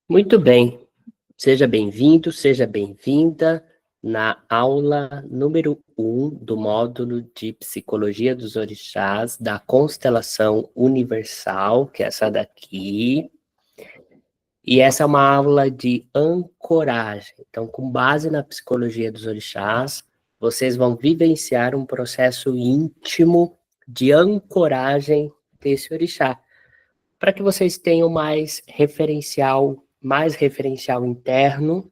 Muito bem, seja bem-vindo, seja bem-vinda na aula número 1 do módulo de Psicologia dos Orixás da Constelação Universal, que é essa daqui. E essa é uma aula de ancoragem. Então, com base na Psicologia dos Orixás, vocês vão vivenciar um processo íntimo de ancoragem desse orixá, para que vocês tenham mais referencial interno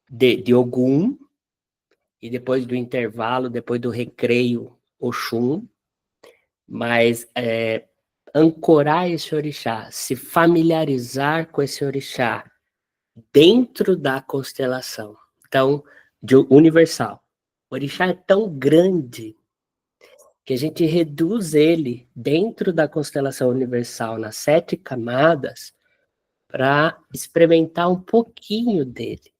de Ogum, e depois do intervalo, depois do recreio, Oxum, mas ancorar esse orixá, se familiarizar com esse orixá dentro da constelação, então, universal. O orixá é tão grande que a gente reduz ele dentro da constelação universal nas 7 camadas para experimentar um pouquinho dele.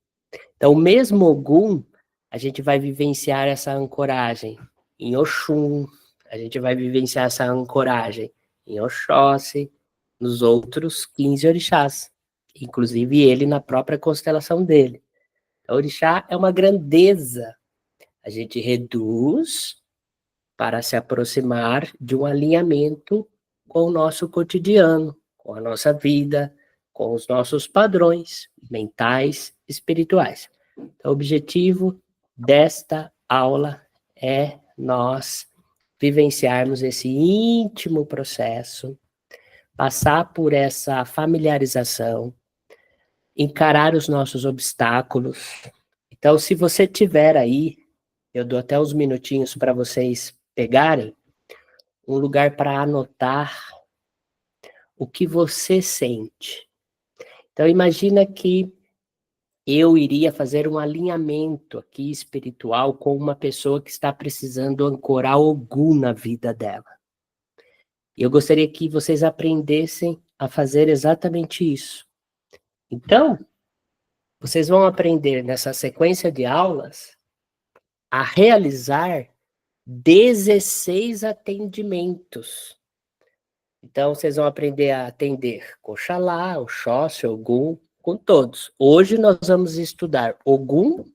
Então, o mesmo Ogum, a gente vai vivenciar essa ancoragem em Oxum, a gente vai vivenciar essa ancoragem em Oxóssi, nos outros 15 orixás, inclusive ele na própria constelação dele. O orixá é uma grandeza. A gente reduz para se aproximar de um alinhamento com o nosso cotidiano, com a nossa vida, com os nossos padrões mentais, espirituais. Então, o objetivo desta aula é nós vivenciarmos esse íntimo processo, passar por essa familiarização, encarar os nossos obstáculos. Então, se você tiver aí, eu dou até uns minutinhos para vocês pegarem um lugar para anotar o que você sente. Então, imagina que eu iria fazer um alinhamento aqui espiritual com uma pessoa que está precisando ancorar Ogum na vida dela. E eu gostaria que vocês aprendessem a fazer exatamente isso. Então, vocês vão aprender nessa sequência de aulas a realizar 16 atendimentos. Então, vocês vão aprender a atender Oxalá, Oxóssi, Ogum, com todos. Hoje nós vamos estudar Ogum,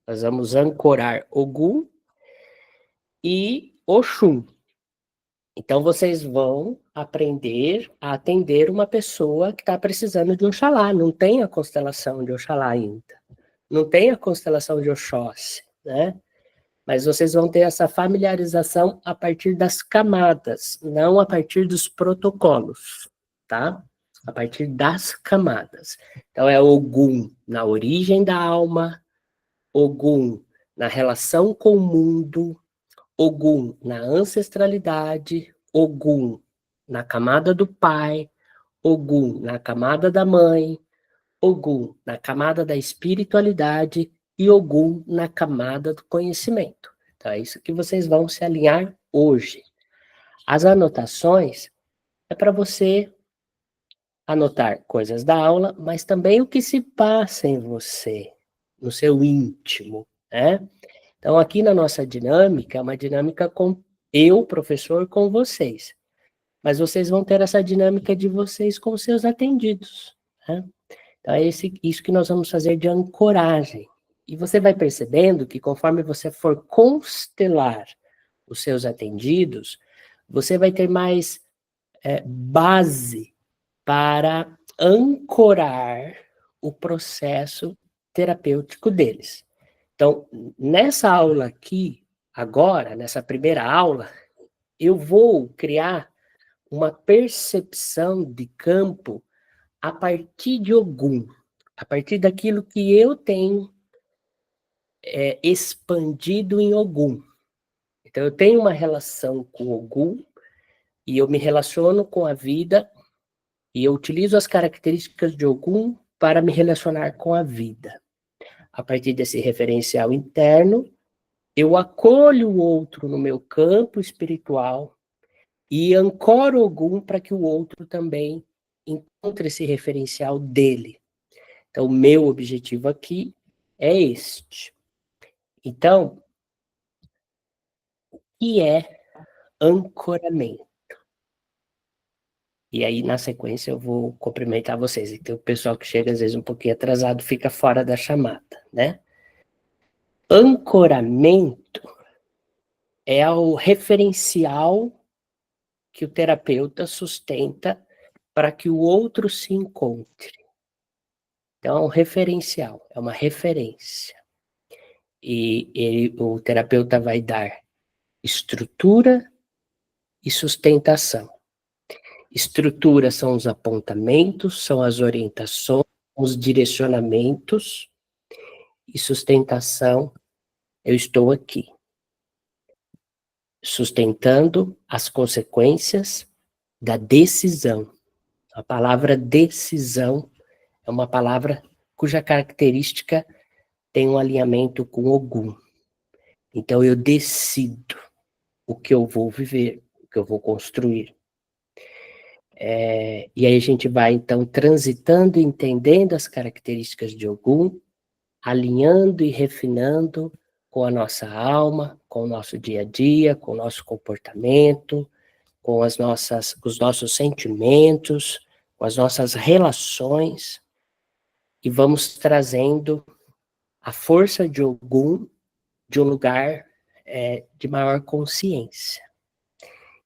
nós vamos ancorar Ogum e Oxum. Então, vocês vão aprender a atender uma pessoa que está precisando de Oxalá. Não tem a constelação de Oxalá ainda. Não tem a constelação de Oxóssi, né? Mas vocês vão ter essa familiarização a partir das camadas, não a partir dos protocolos, tá? A partir das camadas. Então, é Ogum na origem da alma, Ogum na relação com o mundo, Ogum na ancestralidade, Ogum na camada do pai, Ogum na camada da mãe, Ogum na camada da espiritualidade e Ogum na camada do conhecimento. Então, é isso que vocês vão se alinhar hoje. As anotações é para você anotar coisas da aula, mas também o que se passa em você, no seu íntimo, né? Então, aqui na nossa dinâmica, é uma dinâmica com eu, professor, com vocês. Mas vocês vão ter essa dinâmica de vocês com seus atendidos, né? Então, é isso que nós vamos fazer de ancoragem. E você vai percebendo que conforme você for constelar os seus atendidos, você vai ter mais base para ancorar o processo terapêutico deles. Então, nessa aula aqui, agora, nessa primeira aula, eu vou criar uma percepção de campo a partir de Ogum, a partir daquilo que eu tenho expandido em Ogum. Então, eu tenho uma relação com Ogum e eu me relaciono com a vida e eu utilizo as características de Ogum para me relacionar com a vida. A partir desse referencial interno, eu acolho o outro no meu campo espiritual e ancoro Ogum para que o outro também encontre esse referencial dele. Então, o meu objetivo aqui é este. Então, o que é ancoramento? E aí, na sequência, eu vou cumprimentar vocês. Então, o pessoal que chega, às vezes, um pouquinho atrasado, fica fora da chamada, né? Ancoramento é o referencial que o terapeuta sustenta para que o outro se encontre. Então, é um referencial, é uma referência. E o terapeuta vai dar estrutura e sustentação. Estrutura são os apontamentos, são as orientações, os direcionamentos, e sustentação, eu estou aqui, sustentando as consequências da decisão. A palavra decisão é uma palavra cuja característica tem um alinhamento com Ogum. Então eu decido o que eu vou viver, o que eu vou construir. E aí a gente vai, então, transitando e entendendo as características de Ogum, alinhando e refinando com a nossa alma, com o nosso dia a dia, com o nosso comportamento, com os nossos sentimentos, com as nossas relações, e vamos trazendo a força de Ogum de um lugar de maior consciência.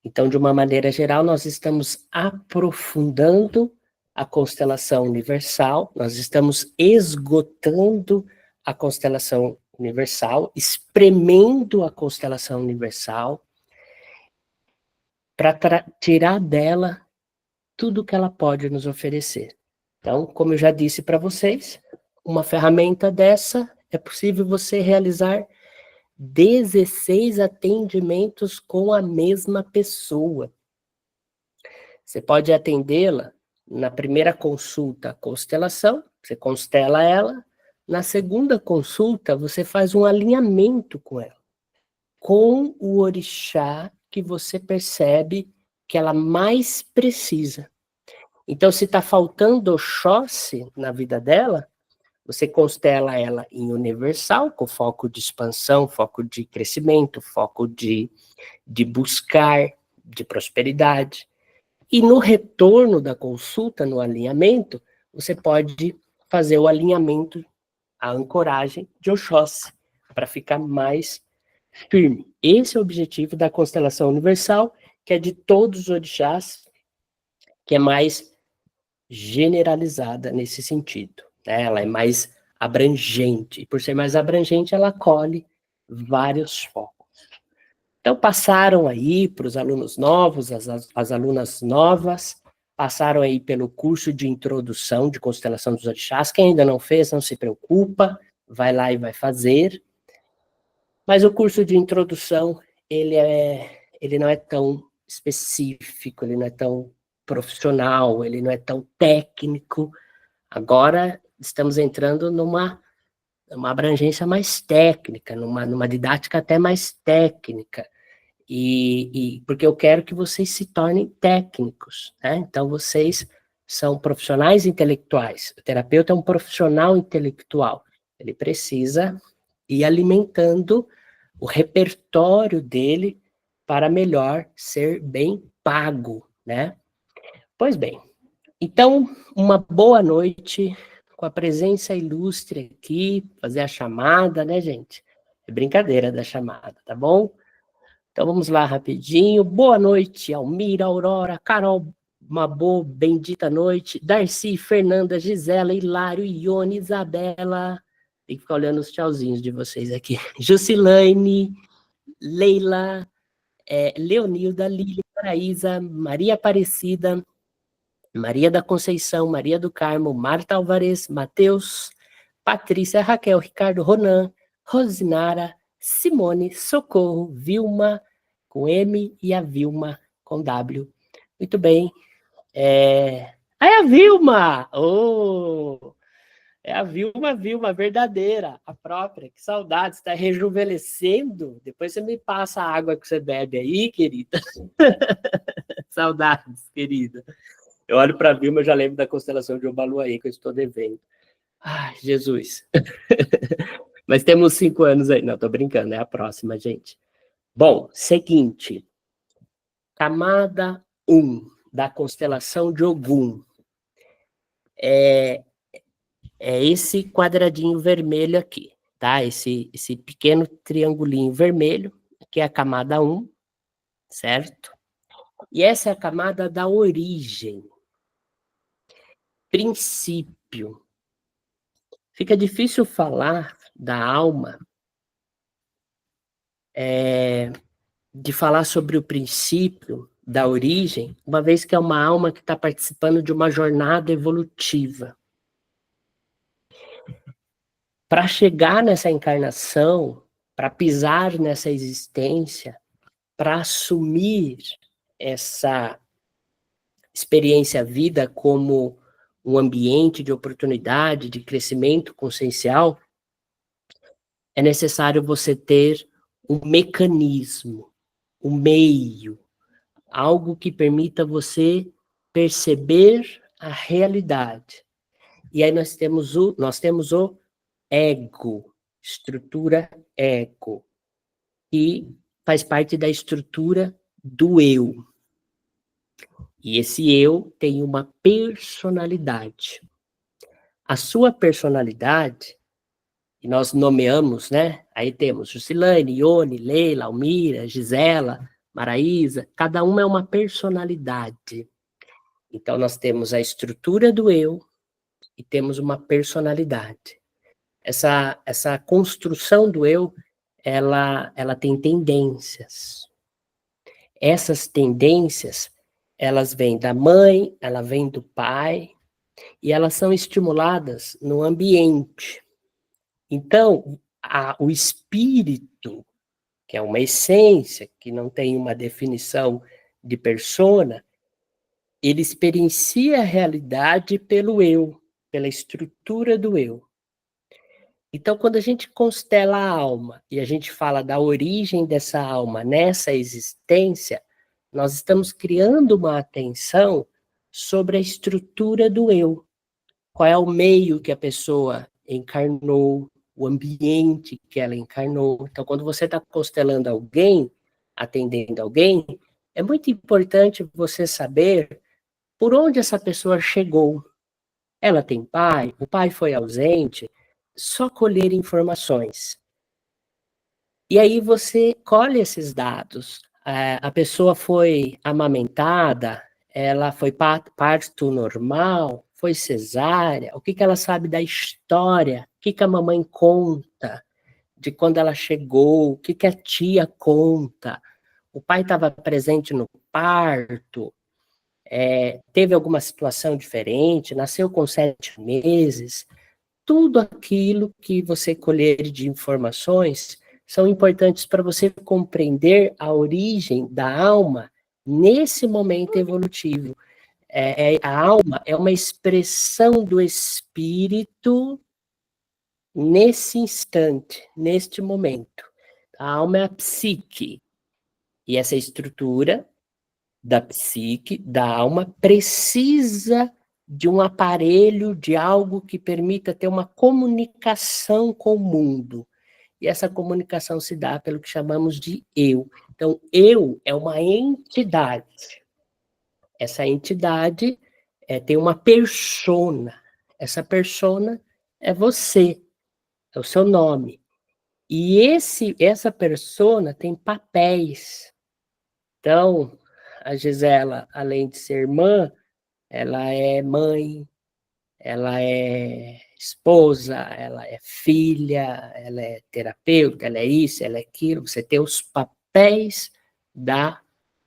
Então, de uma maneira geral, nós estamos aprofundando a constelação universal, nós estamos esgotando a constelação universal, espremendo a constelação universal, para tirar dela tudo que ela pode nos oferecer. Então, como eu já disse para vocês, uma ferramenta dessa é possível você realizar 16 atendimentos com a mesma pessoa. Você pode atendê-la na primeira consulta, constelação, você constela ela. Na segunda consulta, você faz um alinhamento com ela, com o orixá que você percebe que ela mais precisa. Então, se está faltando Oxóssi na vida dela, você constela ela em universal, com foco de expansão, foco de crescimento, foco de buscar, de prosperidade. E no retorno da consulta, no alinhamento, você pode fazer o alinhamento, a ancoragem de Oxóssi, para ficar mais firme. Esse é o objetivo da constelação universal, que é de todos os orixás, que é mais generalizada nesse sentido. Né? Ela é mais abrangente. E por ser mais abrangente, ela acolhe vários focos. Então, passaram aí para os alunos novos, as alunas novas, passaram aí pelo curso de introdução de constelação dos orixás. Quem ainda não fez, não se preocupa, vai lá e vai fazer. Mas o curso de introdução, ele não é tão específico, ele não é tão profissional, ele não é tão técnico. Agora estamos entrando numa abrangência mais técnica, numa didática até mais técnica, e porque eu quero que vocês se tornem técnicos, né? Então vocês são profissionais intelectuais, o terapeuta é um profissional intelectual, ele precisa ir alimentando o repertório dele para melhor ser bem pago, né? Pois bem, então, uma boa noite, com a presença ilustre aqui, fazer a chamada, né, gente? É brincadeira da chamada, tá bom? Então, vamos lá rapidinho. Boa noite, Almira, Aurora, Carol, uma boa, bendita noite. Darcy, Fernanda, Gisela, Hilário, Ione, Isabela. Tem que ficar olhando os tchauzinhos de vocês aqui. Jusilane, Leila, Leonilda, Lília, Paraísa, Maria Aparecida, Maria da Conceição, Maria do Carmo, Marta Alvarez, Matheus, Patrícia, Raquel, Ricardo, Ronan, Rosinara, Simone, Socorro, Vilma, com M, e a Vilma, com W. Muito bem. É a Vilma! Oh! É a Vilma verdadeira, a própria. Que saudade, está rejuvenescendo. Depois você me passa a água que você bebe aí, querida. Saudades, querida. Eu olho para a Vilma, eu já lembro da constelação de Obaluaê, que eu estou devendo. Ai, Jesus. Mas temos 5 anos aí. Não, estou brincando, é a próxima, gente. Bom, seguinte. Camada 1. da constelação de Ogum é esse quadradinho vermelho aqui, tá? Esse pequeno triangulinho vermelho, que é a camada 1, certo? E essa é a camada da origem, princípio. Fica difícil falar da alma, de falar sobre o princípio da origem, uma vez que é uma alma que está participando de uma jornada evolutiva. Para chegar nessa encarnação, para pisar nessa existência, para assumir essa experiência vida como um ambiente de oportunidade, de crescimento consciencial, é necessário você ter um mecanismo, um meio, algo que permita você perceber a realidade. E aí nós temos o ego, estrutura ego, que faz parte da estrutura do eu. E esse eu tem uma personalidade. A sua personalidade, e nós nomeamos, né? Aí temos Jusilane, Ione, Leila, Almira, Gisela, Maraísa, cada uma é uma personalidade. Então nós temos a estrutura do eu e temos uma personalidade. Essa construção do eu, ela tem tendências. Essas tendências, elas vêm da mãe, ela vem do pai, e elas são estimuladas no ambiente. Então, o espírito, que é uma essência, que não tem uma definição de persona, ele experiencia a realidade pelo eu, pela estrutura do eu. Então, quando a gente constela a alma e a gente fala da origem dessa alma nessa existência, nós estamos criando uma atenção sobre a estrutura do eu. Qual é o meio que a pessoa encarnou, o ambiente que ela encarnou. Então, quando você está constelando alguém, atendendo alguém, é muito importante você saber por onde essa pessoa chegou. Ela tem pai? O pai foi ausente? Só colher informações. E aí você colhe esses dados. A pessoa foi amamentada, ela foi parto normal, foi cesárea, o que ela sabe da história, o que a mamãe conta de quando ela chegou, o que a tia conta, o pai estava presente no parto, teve alguma situação diferente, nasceu com 7 meses, tudo aquilo que você colher de informações são importantes para você compreender a origem da alma nesse momento evolutivo. A alma é uma expressão do espírito nesse instante, neste momento. A alma é a psique. E essa estrutura da psique, da alma, precisa de um aparelho, de algo que permita ter uma comunicação com o mundo. E essa comunicação se dá pelo que chamamos de eu. Então, eu é uma entidade. Essa entidade tem uma persona. Essa persona é você, é o seu nome. E essa persona tem papéis. Então, a Gisela, além de ser irmã, ela é mãe, ela é esposa, ela é filha, ela é terapeuta, ela é isso, ela é aquilo. Você tem os papéis da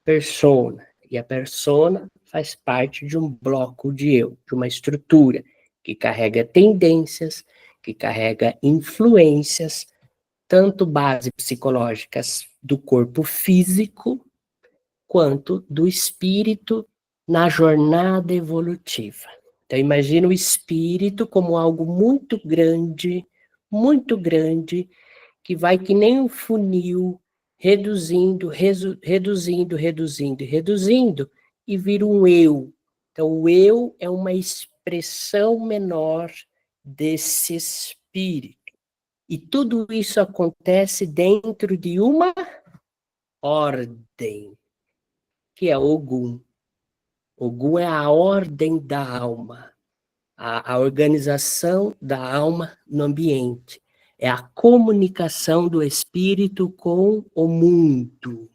persona. E a persona faz parte de um bloco de eu, de uma estrutura que carrega tendências, que carrega influências, tanto base psicológicas do corpo físico, quanto do espírito na jornada evolutiva. Então, imagina o espírito como algo muito grande, que vai que nem um funil, reduzindo, reduzindo, e vira um eu. Então, o eu é uma expressão menor desse espírito. E tudo isso acontece dentro de uma ordem, que é Ogum. Ogum é a ordem da alma, a organização da alma no ambiente. É a comunicação do espírito com o mundo.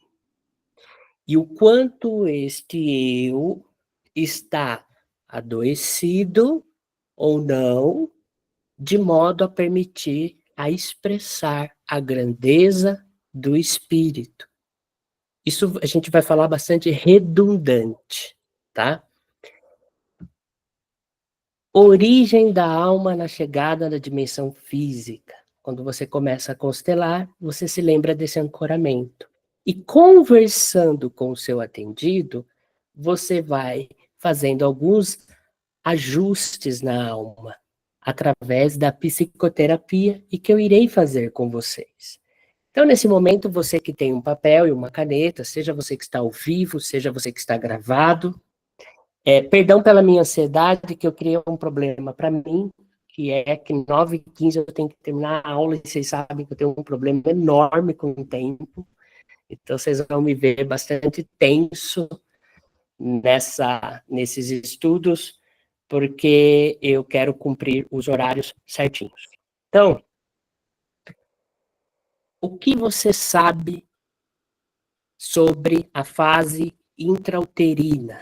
E o quanto este eu está adoecido ou não, de modo a permitir a expressar a grandeza do espírito. Isso a gente vai falar bastante redundante, tá? Origem da alma na chegada da dimensão física. Quando você começa a constelar, você se lembra desse ancoramento. E conversando com o seu atendido, você vai fazendo alguns ajustes na alma, através da psicoterapia e que eu irei fazer com vocês. Então, nesse momento, você que tem um papel e uma caneta, seja você que está ao vivo, seja você que está gravado, perdão pela minha ansiedade, que eu criei um problema para mim, que é que 9h15 eu tenho que terminar a aula, e vocês sabem que eu tenho um problema enorme com o tempo, então vocês vão me ver bastante tenso nesses estudos, porque eu quero cumprir os horários certinhos. Então, o que você sabe sobre a fase intrauterina?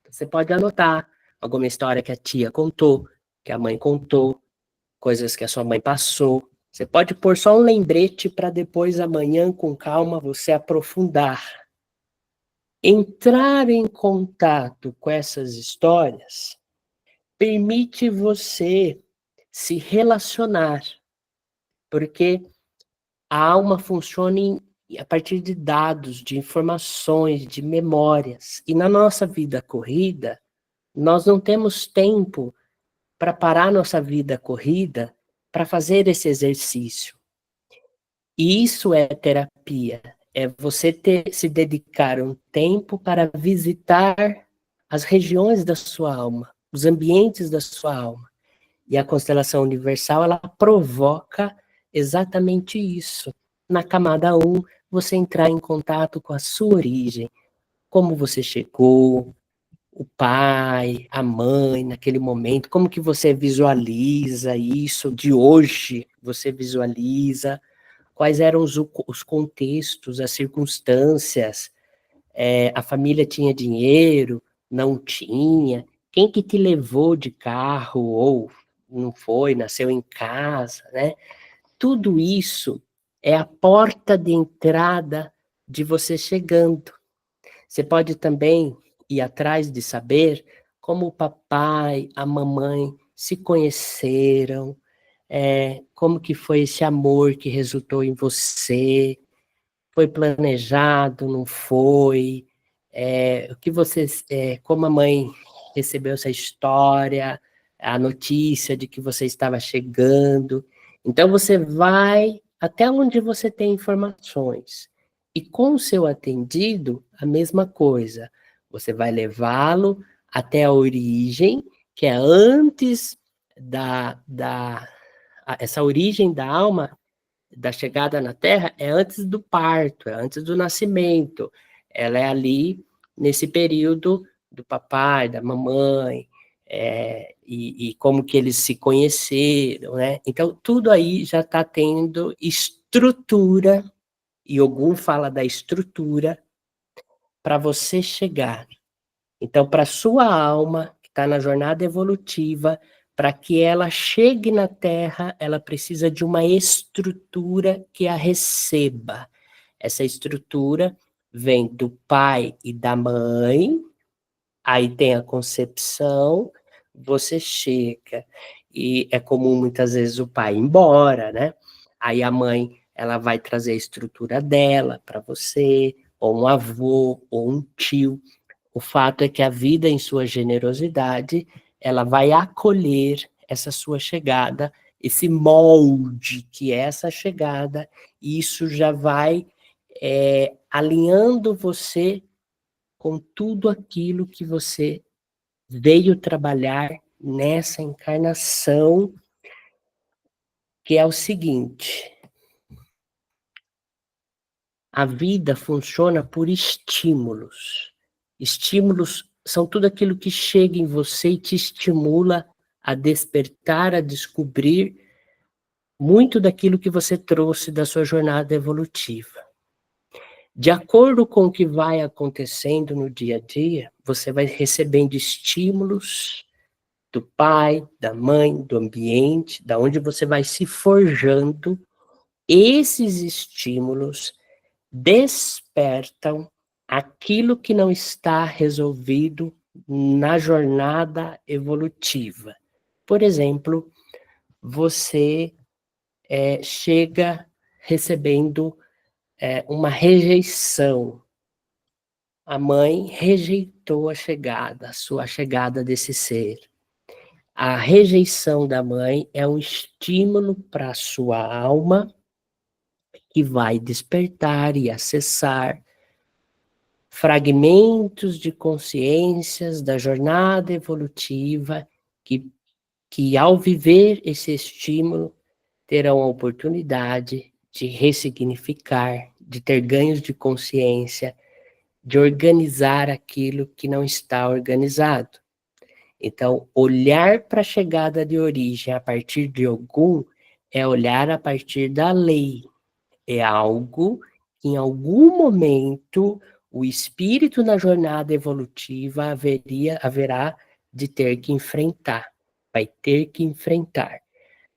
Você pode anotar alguma história que a tia contou, que a mãe contou, coisas que a sua mãe passou. Você pode pôr só um lembrete para depois, amanhã, com calma, você aprofundar. Entrar em contato com essas histórias permite você se relacionar, porque a alma funciona a partir de dados, de informações, de memórias. E na nossa vida corrida, nós não temos tempo para parar nossa vida corrida para fazer esse exercício. E isso é terapia. É você se dedicar um tempo para visitar as regiões da sua alma, os ambientes da sua alma. E a constelação universal, ela provoca exatamente isso. Na camada 1, você entrar em contato com a sua origem, como você chegou, o pai, a mãe, naquele momento, como que você visualiza isso de hoje, você visualiza, quais eram os contextos, as circunstâncias, a família tinha dinheiro, não tinha, quem que te levou de carro, ou não foi, nasceu em casa, né? Tudo isso é a porta de entrada de você chegando. Você pode também ir atrás de saber como o papai, a mamãe se conheceram, como que foi esse amor que resultou em você, foi planejado, não foi, o que você, como a mãe recebeu essa história, a notícia de que você estava chegando. Então você vai até onde você tem informações. E com o seu atendido, a mesma coisa. Você vai levá-lo até a origem, que é antes essa origem da alma, da chegada na Terra, é antes do parto, é antes do nascimento. Ela é ali, nesse período do papai, da mamãe, e como que eles se conheceram, né? Então, tudo aí já está tendo estrutura, e Ogum fala da estrutura, para você chegar. Então, para sua alma, que está na jornada evolutiva, para que ela chegue na Terra, ela precisa de uma estrutura que a receba. Essa estrutura vem do pai e da mãe, aí tem a concepção, você chega, e é comum muitas vezes o pai ir embora, né? Aí a mãe, ela vai trazer a estrutura dela para você, ou um avô, ou um tio. O fato é que a vida, em sua generosidade, ela vai acolher essa sua chegada, esse molde que é essa chegada, e isso já vai alinhando você com tudo aquilo que você veio trabalhar nessa encarnação, que é o seguinte: a vida funciona por estímulos. Estímulos são tudo aquilo que chega em você e te estimula a despertar, a descobrir muito daquilo que você trouxe da sua jornada evolutiva. De acordo com o que vai acontecendo no dia a dia, você vai recebendo estímulos do pai, da mãe, do ambiente, da onde você vai se forjando. Esses estímulos despertam aquilo que não está resolvido na jornada evolutiva. Por exemplo, você chega recebendo uma rejeição. A mãe rejeitou a sua chegada desse ser. A rejeição da mãe é um estímulo para a sua alma que vai despertar e acessar fragmentos de consciências da jornada evolutiva que ao viver esse estímulo, terão a oportunidade de ressignificar, de ter ganhos de consciência, de organizar aquilo que não está organizado. Então, olhar para a chegada de origem a partir de Ogum é olhar a partir da lei. É algo que em algum momento o espírito na jornada evolutiva haverá de ter que enfrentar, vai ter que enfrentar.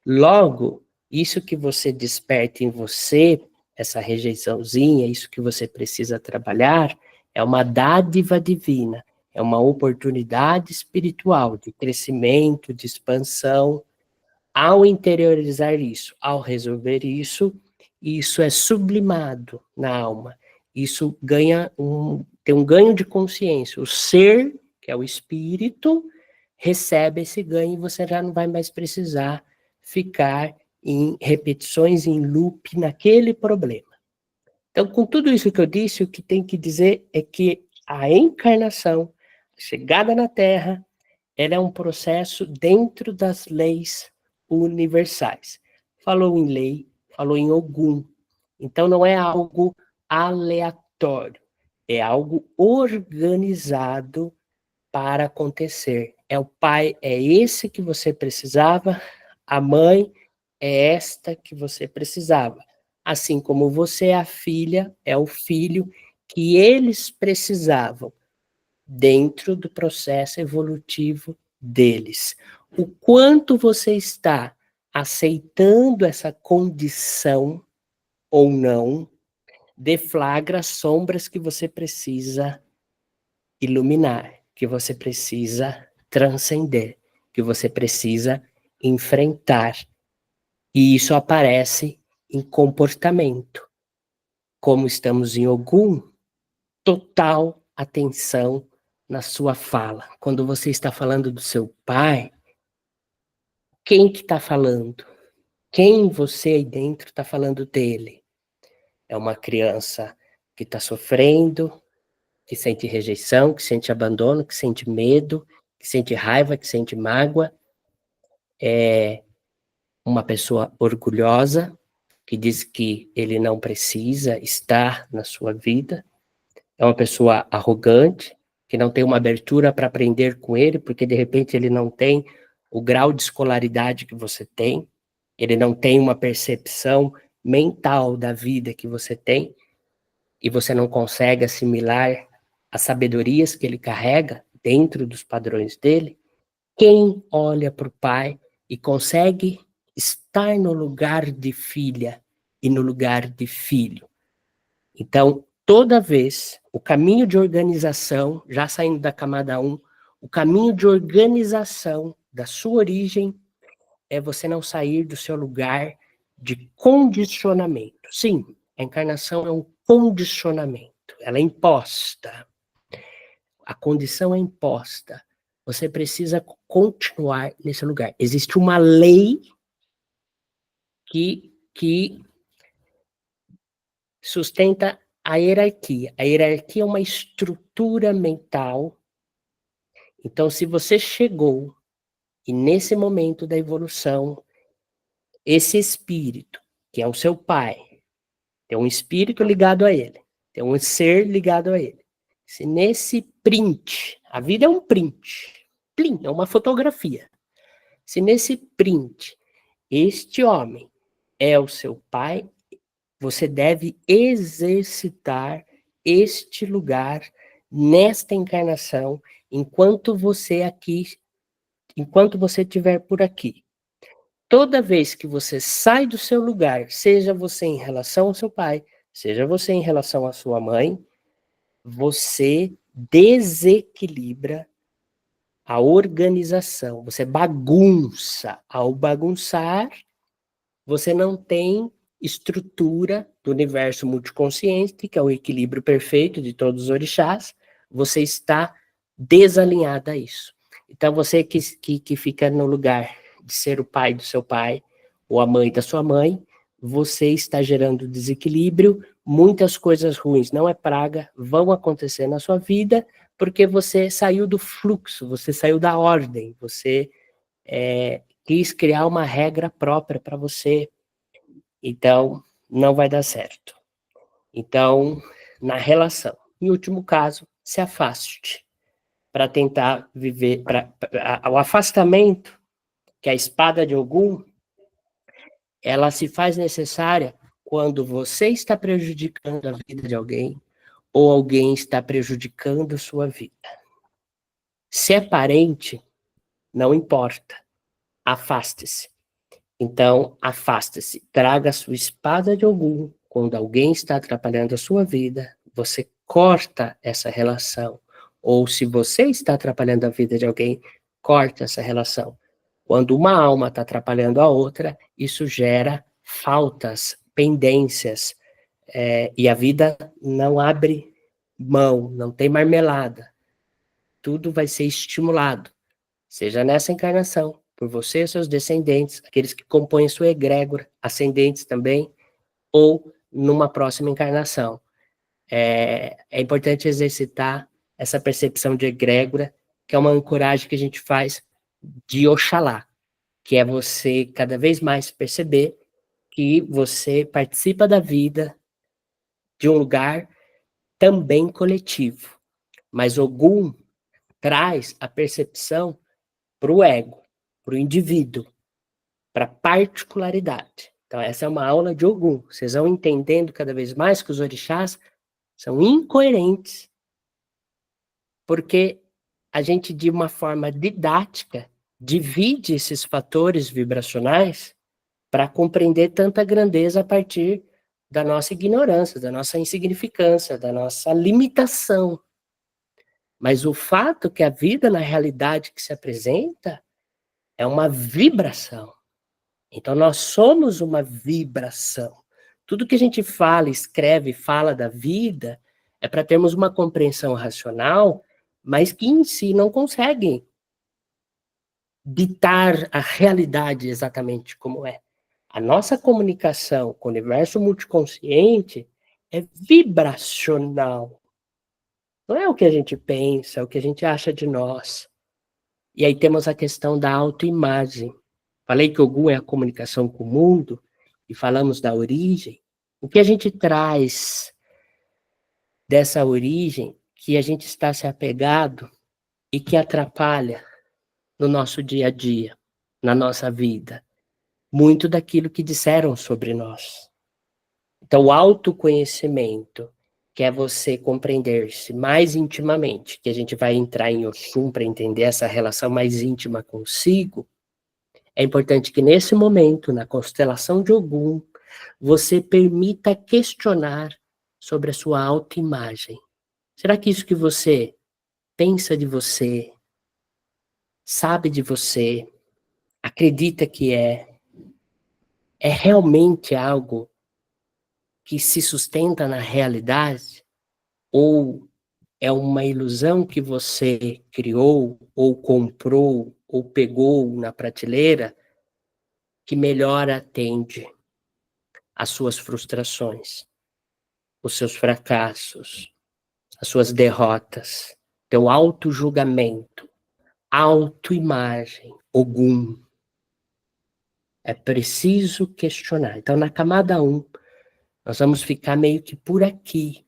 Logo, isso que você desperta em você, essa rejeiçãozinha, isso que você precisa trabalhar, é uma dádiva divina, é uma oportunidade espiritual de crescimento, de expansão. Ao interiorizar isso, ao resolver isso, isso é sublimado na alma. Isso tem um ganho de consciência. O ser, que é o espírito, recebe esse ganho e você já não vai mais precisar ficar em repetições, em loop naquele problema. Então, com tudo isso que eu disse, o que tem que dizer é que a encarnação, a chegada na Terra, ela é um processo dentro das leis universais. Falou em lei, falou em Ogum. Então, não é algo aleatório, é algo organizado para acontecer. É o pai, é esse que você precisava, a mãe é esta que você precisava. Assim como você é a filha, é o filho que eles precisavam dentro do processo evolutivo deles. O quanto você está aceitando essa condição ou não, deflagra sombras que você precisa iluminar, que você precisa transcender, que você precisa enfrentar. E isso aparece em comportamento. Como estamos em Ogum, total atenção na sua fala. Quando você está falando do seu pai, quem que está falando? Quem você aí dentro está falando dele? É uma criança que está sofrendo, que sente rejeição, que sente abandono, que sente medo, que sente raiva, que sente mágoa. É uma pessoa orgulhosa, que diz que ele não precisa estar na sua vida. É uma pessoa arrogante, que não tem uma abertura para aprender com ele, porque de repente ele não tem o grau de escolaridade que você tem, ele não tem uma percepção mental da vida que você tem, e você não consegue assimilar as sabedorias que ele carrega dentro dos padrões dele. Quem olha para o pai e consegue estar no lugar de filha e no lugar de filho. Então, toda vez, o caminho de organização, já saindo da camada 1, o caminho de organização da sua origem é você não sair do seu lugar de condicionamento. Sim, a encarnação é um condicionamento, ela é imposta. A condição é imposta. Você precisa continuar nesse lugar. Existe uma lei que sustenta a hierarquia. A hierarquia é uma estrutura mental. Então, se você chegou e nesse momento da evolução, esse espírito, que é o seu pai, tem um espírito ligado a ele, tem um ser ligado a ele. Se nesse print, a vida é um print, plim, é uma fotografia. Se nesse print este homem é o seu pai, você deve exercitar este lugar nesta encarnação, enquanto você estiver por aqui. Toda vez que você sai do seu lugar, seja você em relação ao seu pai, seja você em relação à sua mãe, você desequilibra a organização, você bagunça. Ao bagunçar, você não tem estrutura do universo multiconsciente, que é o equilíbrio perfeito de todos os orixás, você está desalinhado a isso. Então, você que fica no lugar de ser o pai do seu pai, ou a mãe da sua mãe, você está gerando desequilíbrio, muitas coisas ruins, não é praga, vão acontecer na sua vida, porque você saiu do fluxo, você saiu da ordem, você quis criar uma regra própria para você, então não vai dar certo. Então, na relação, em último caso, se afaste para tentar viver, o afastamento, que é a espada de Ogum, ela se faz necessária quando você está prejudicando a vida de alguém ou alguém está prejudicando a sua vida. Se é parente, não importa, afaste-se. Então, afaste-se, traga a sua espada de Ogum. Quando alguém está atrapalhando a sua vida, você corta essa relação. Ou se você está atrapalhando a vida de alguém, corta essa relação. Quando uma alma está atrapalhando a outra, isso gera faltas, pendências, e a vida não abre mão, não tem marmelada. Tudo vai ser estimulado, seja nessa encarnação, por você e seus descendentes, aqueles que compõem a sua egrégora, ascendentes também, ou numa próxima encarnação. É importante exercitar essa percepção de egrégora, que é uma ancoragem que a gente faz de Oxalá, que é você cada vez mais perceber que você participa da vida de um lugar também coletivo. Mas Ogum traz a percepção para o ego, para o indivíduo, para a particularidade. Então, essa é uma aula de Ogum. Vocês vão entendendo cada vez mais que os orixás são incoerentes, porque a gente, de uma forma didática, divide esses fatores vibracionais para compreender tanta grandeza a partir da nossa ignorância, da nossa insignificância, da nossa limitação. Mas o fato que a vida, na realidade que se apresenta, é uma vibração. Então, nós somos uma vibração. Tudo que a gente fala, escreve, fala da vida, é para termos uma compreensão racional, mas que em si não conseguem ditar a realidade exatamente como é. A nossa comunicação com o universo multiconsciente é vibracional. Não é o que a gente pensa, é o que a gente acha de nós. E aí temos a questão da autoimagem. Falei que Ogum é a comunicação com o mundo, e falamos da origem. O que a gente traz dessa origem que a gente está se apegado e que atrapalha no nosso dia a dia, na nossa vida? Muito daquilo que disseram sobre nós. Então, o autoconhecimento, que é você compreender-se mais intimamente, que a gente vai entrar em Oxum para entender essa relação mais íntima consigo, é importante que nesse momento, na constelação de Ogum, você permita questionar sobre a sua autoimagem. Será que isso que você pensa de você, sabe de você, acredita que é realmente algo que se sustenta na realidade? Ou é uma ilusão que você criou, ou comprou, ou pegou na prateleira, que melhor atende às suas frustrações, os seus fracassos, as suas derrotas, teu auto-julgamento, autoimagem, Ogum? É preciso questionar. Então, na camada 1, nós vamos ficar meio que por aqui.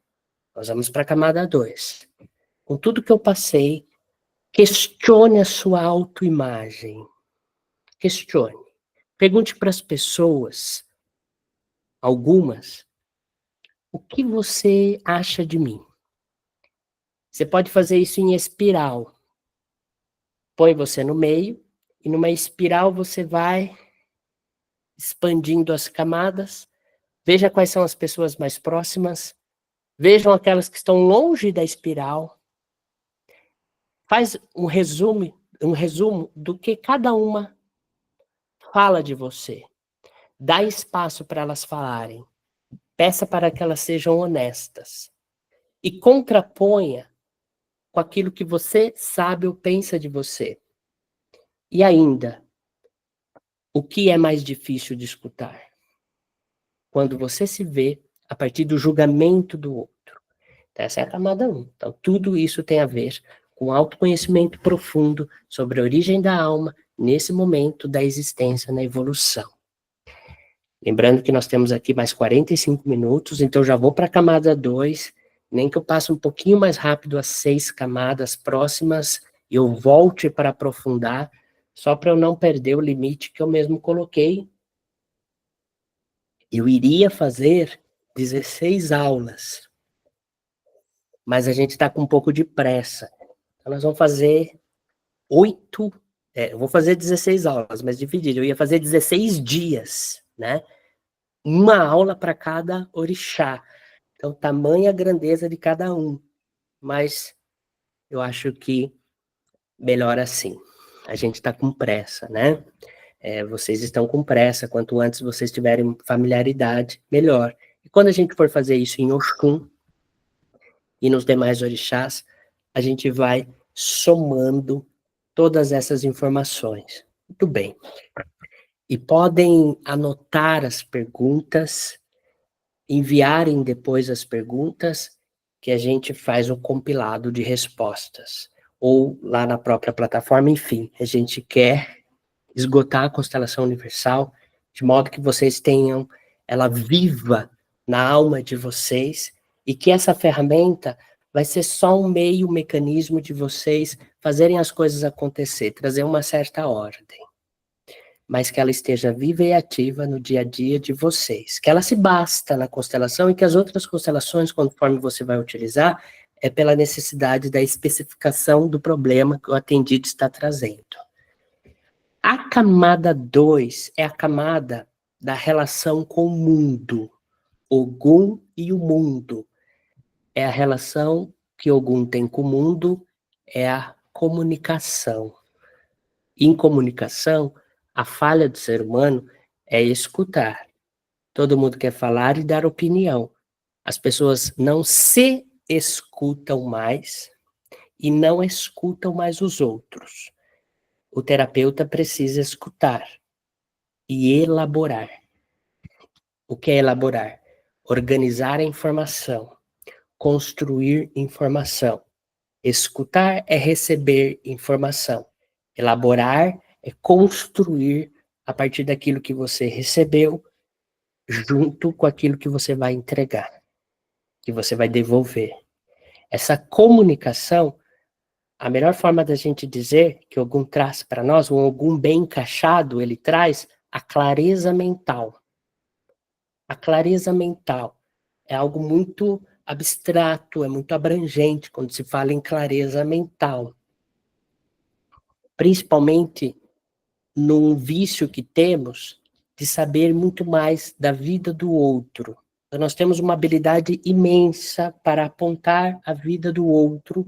Nós vamos para a camada 2. com tudo que eu passei, questione a sua autoimagem. Questione. Pergunte para as pessoas, algumas, o que você acha de mim? Você pode fazer isso em espiral. Põe você no meio, e numa espiral você vai expandindo as camadas. Veja quais são as pessoas mais próximas. Vejam aquelas que estão longe da espiral. Faz um resumo do que cada uma fala de você. Dá espaço para elas falarem. Peça para que elas sejam honestas. E contraponha com aquilo que você sabe ou pensa de você. E ainda, o que é mais difícil de escutar? Quando você se vê a partir do julgamento do outro. Essa é a camada 1. Então, tudo isso tem a ver com autoconhecimento profundo sobre a origem da alma nesse momento da existência na evolução. Lembrando que nós temos aqui mais 45 minutos, então já vou para a camada 2, nem que eu passe um pouquinho mais rápido as 6 camadas próximas, e eu volte para aprofundar, só para eu não perder o limite que eu mesmo coloquei. Eu iria fazer 16 aulas, mas a gente está com um pouco de pressa. Então nós vamos fazer 8, eu vou fazer 16 aulas, mas dividido, eu ia fazer 16 dias, né? Uma aula para cada orixá. Então, tamanha a grandeza de cada um. Mas eu acho que melhor assim. A gente está com pressa, né? Vocês estão com pressa. Quanto antes vocês tiverem familiaridade, melhor. E quando a gente for fazer isso em Oxum e nos demais orixás, a gente vai somando todas essas informações. Muito bem. E podem anotar as perguntas, enviarem depois as perguntas, que a gente faz o compilado de respostas. Ou lá na própria plataforma, enfim, a gente quer esgotar a constelação universal, de modo que vocês tenham ela viva na alma de vocês, e que essa ferramenta vai ser só um meio, um mecanismo de vocês fazerem as coisas acontecer, trazer uma certa ordem, mas que ela esteja viva e ativa no dia a dia de vocês. Que ela se basta na constelação e que as outras constelações, conforme você vai utilizar, é pela necessidade da especificação do problema que o atendido está trazendo. A camada 2 é a camada da relação com o mundo. Ogum e o mundo. É a relação que Ogum tem com o mundo, é a comunicação. Em comunicação, a falha do ser humano é escutar. Todo mundo quer falar e dar opinião. As pessoas não se escutam mais e não escutam mais os outros. O terapeuta precisa escutar e elaborar. O que é elaborar? Organizar a informação, construir informação. Escutar é receber informação. Elaborar é construir a partir daquilo que você recebeu, junto com aquilo que você vai entregar, que você vai devolver. Essa comunicação, a melhor forma da gente dizer que Ogum traz para nós, um Ogum bem encaixado, ele traz a clareza mental. A clareza mental é algo muito abstrato, é muito abrangente quando se fala em clareza mental. Principalmente num vício que temos de saber muito mais da vida do outro. Então, nós temos uma habilidade imensa para apontar a vida do outro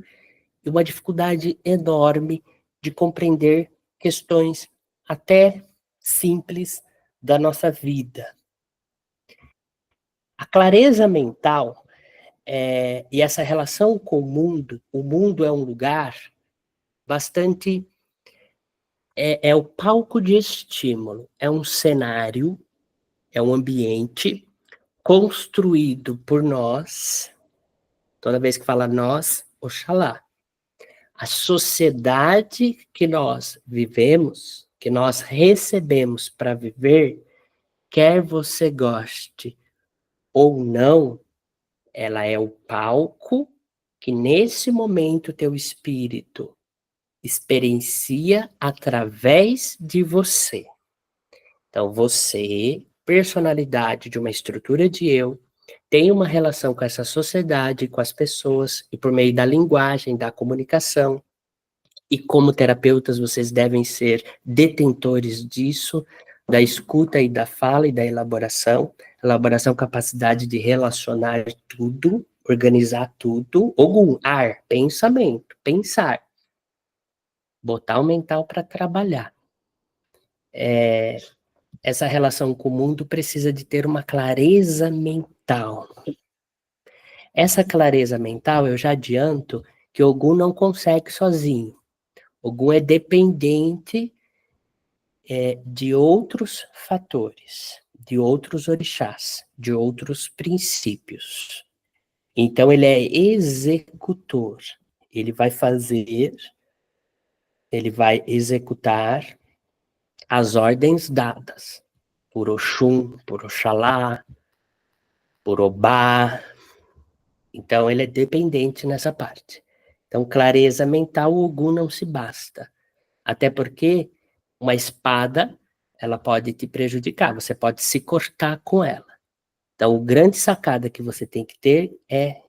e uma dificuldade enorme de compreender questões até simples da nossa vida. A clareza mental e essa relação com o mundo é um lugar bastante... É o palco de estímulo, é um cenário, é um ambiente construído por nós. Toda vez que fala nós, Oxalá. A sociedade que nós vivemos, que nós recebemos para viver, quer você goste ou não, ela é o palco que nesse momento teu espírito experiencia através de você. Então você, personalidade de uma estrutura de eu, tem uma relação com essa sociedade, com as pessoas, e por meio da linguagem, da comunicação, e como terapeutas vocês devem ser detentores disso, da escuta e da fala e da elaboração, capacidade de relacionar tudo, organizar tudo, Ogum, ar, pensamento, pensar, botar o mental para trabalhar. Essa relação com o mundo precisa de ter uma clareza mental. Essa clareza mental, eu já adianto, que Ogum não consegue sozinho. Ogum é dependente de outros fatores, de outros orixás, de outros princípios. Então ele é executor. Ele vai fazer, ele vai executar as ordens dadas por Oxum, por Oxalá, por Obá. Então ele é dependente nessa parte. Então clareza mental, o Ogum não se basta. Até porque uma espada, ela pode te prejudicar, você pode se cortar com ela. Então, o grande sacada que você tem que ter é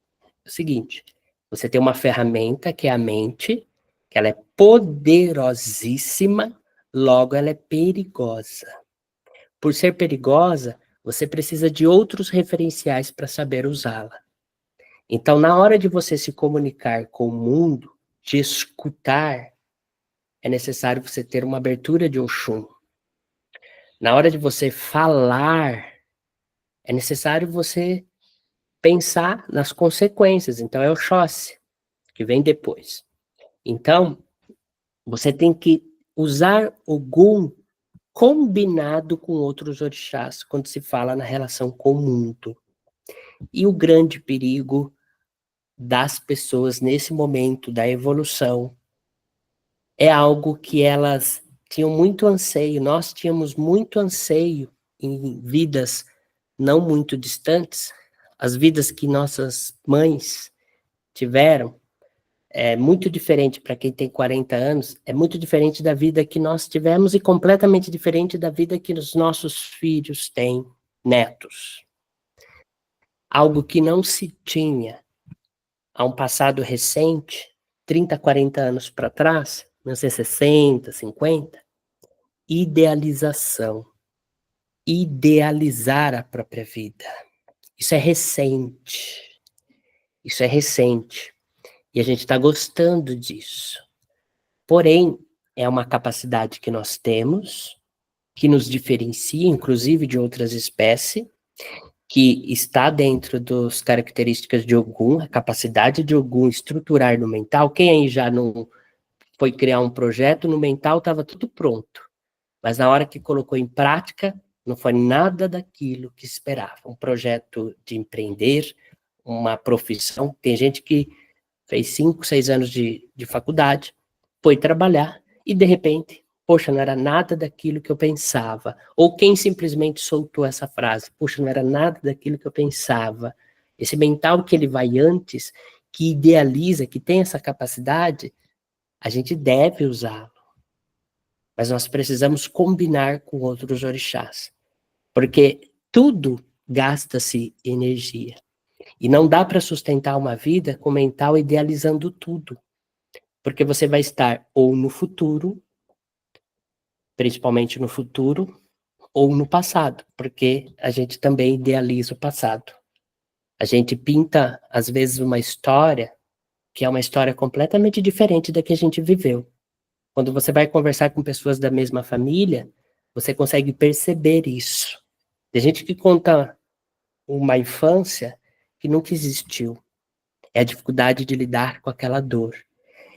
o seguinte, você tem uma ferramenta que é a mente, que ela é poderosíssima, logo ela é perigosa. Por ser perigosa, você precisa de outros referenciais para saber usá-la. Então, na hora de você se comunicar com o mundo, de escutar, é necessário você ter uma abertura de Oxum. Na hora de você falar, é necessário você pensar nas consequências. Então, é o Oxóssi, que vem depois. Então, você tem que usar Ogum combinado com outros orixás, quando se fala na relação com o mundo. E o grande perigo das pessoas nesse momento da evolução é algo que elas tinham muito anseio, nós tínhamos muito anseio em vidas não muito distantes, as vidas que nossas mães tiveram, é muito diferente para quem tem 40 anos, é muito diferente da vida que nós tivemos e completamente diferente da vida que os nossos filhos têm, netos. Algo que não se tinha há um passado recente, 30, 40 anos para trás, 1960, 50, idealização. Idealizar a própria vida. Isso é recente. Isso é recente. E a gente está gostando disso. Porém, é uma capacidade que nós temos, que nos diferencia, inclusive, de outras espécies, que está dentro das características de Ogum, a capacidade de Ogum estruturar no mental. Quem aí já não foi criar um projeto no mental, estava tudo pronto. Mas na hora que colocou em prática, não foi nada daquilo que esperava. Um projeto de empreender, uma profissão. Tem gente que fez 5, 6 anos de faculdade, foi trabalhar e, de repente, poxa, não era nada daquilo que eu pensava. Ou quem simplesmente soltou essa frase, poxa, não era nada daquilo que eu pensava. Esse mental que ele vai antes, que idealiza, que tem essa capacidade, a gente deve usá-lo. Mas nós precisamos combinar com outros orixás. Porque tudo gasta-se energia. E não dá para sustentar uma vida com o mental idealizando tudo. Porque você vai estar ou no futuro, principalmente no futuro, ou no passado, porque a gente também idealiza o passado. A gente pinta, às vezes, uma história que é uma história completamente diferente da que a gente viveu. Quando você vai conversar com pessoas da mesma família, você consegue perceber isso. Tem gente que conta uma infância que nunca existiu. É a dificuldade de lidar com aquela dor.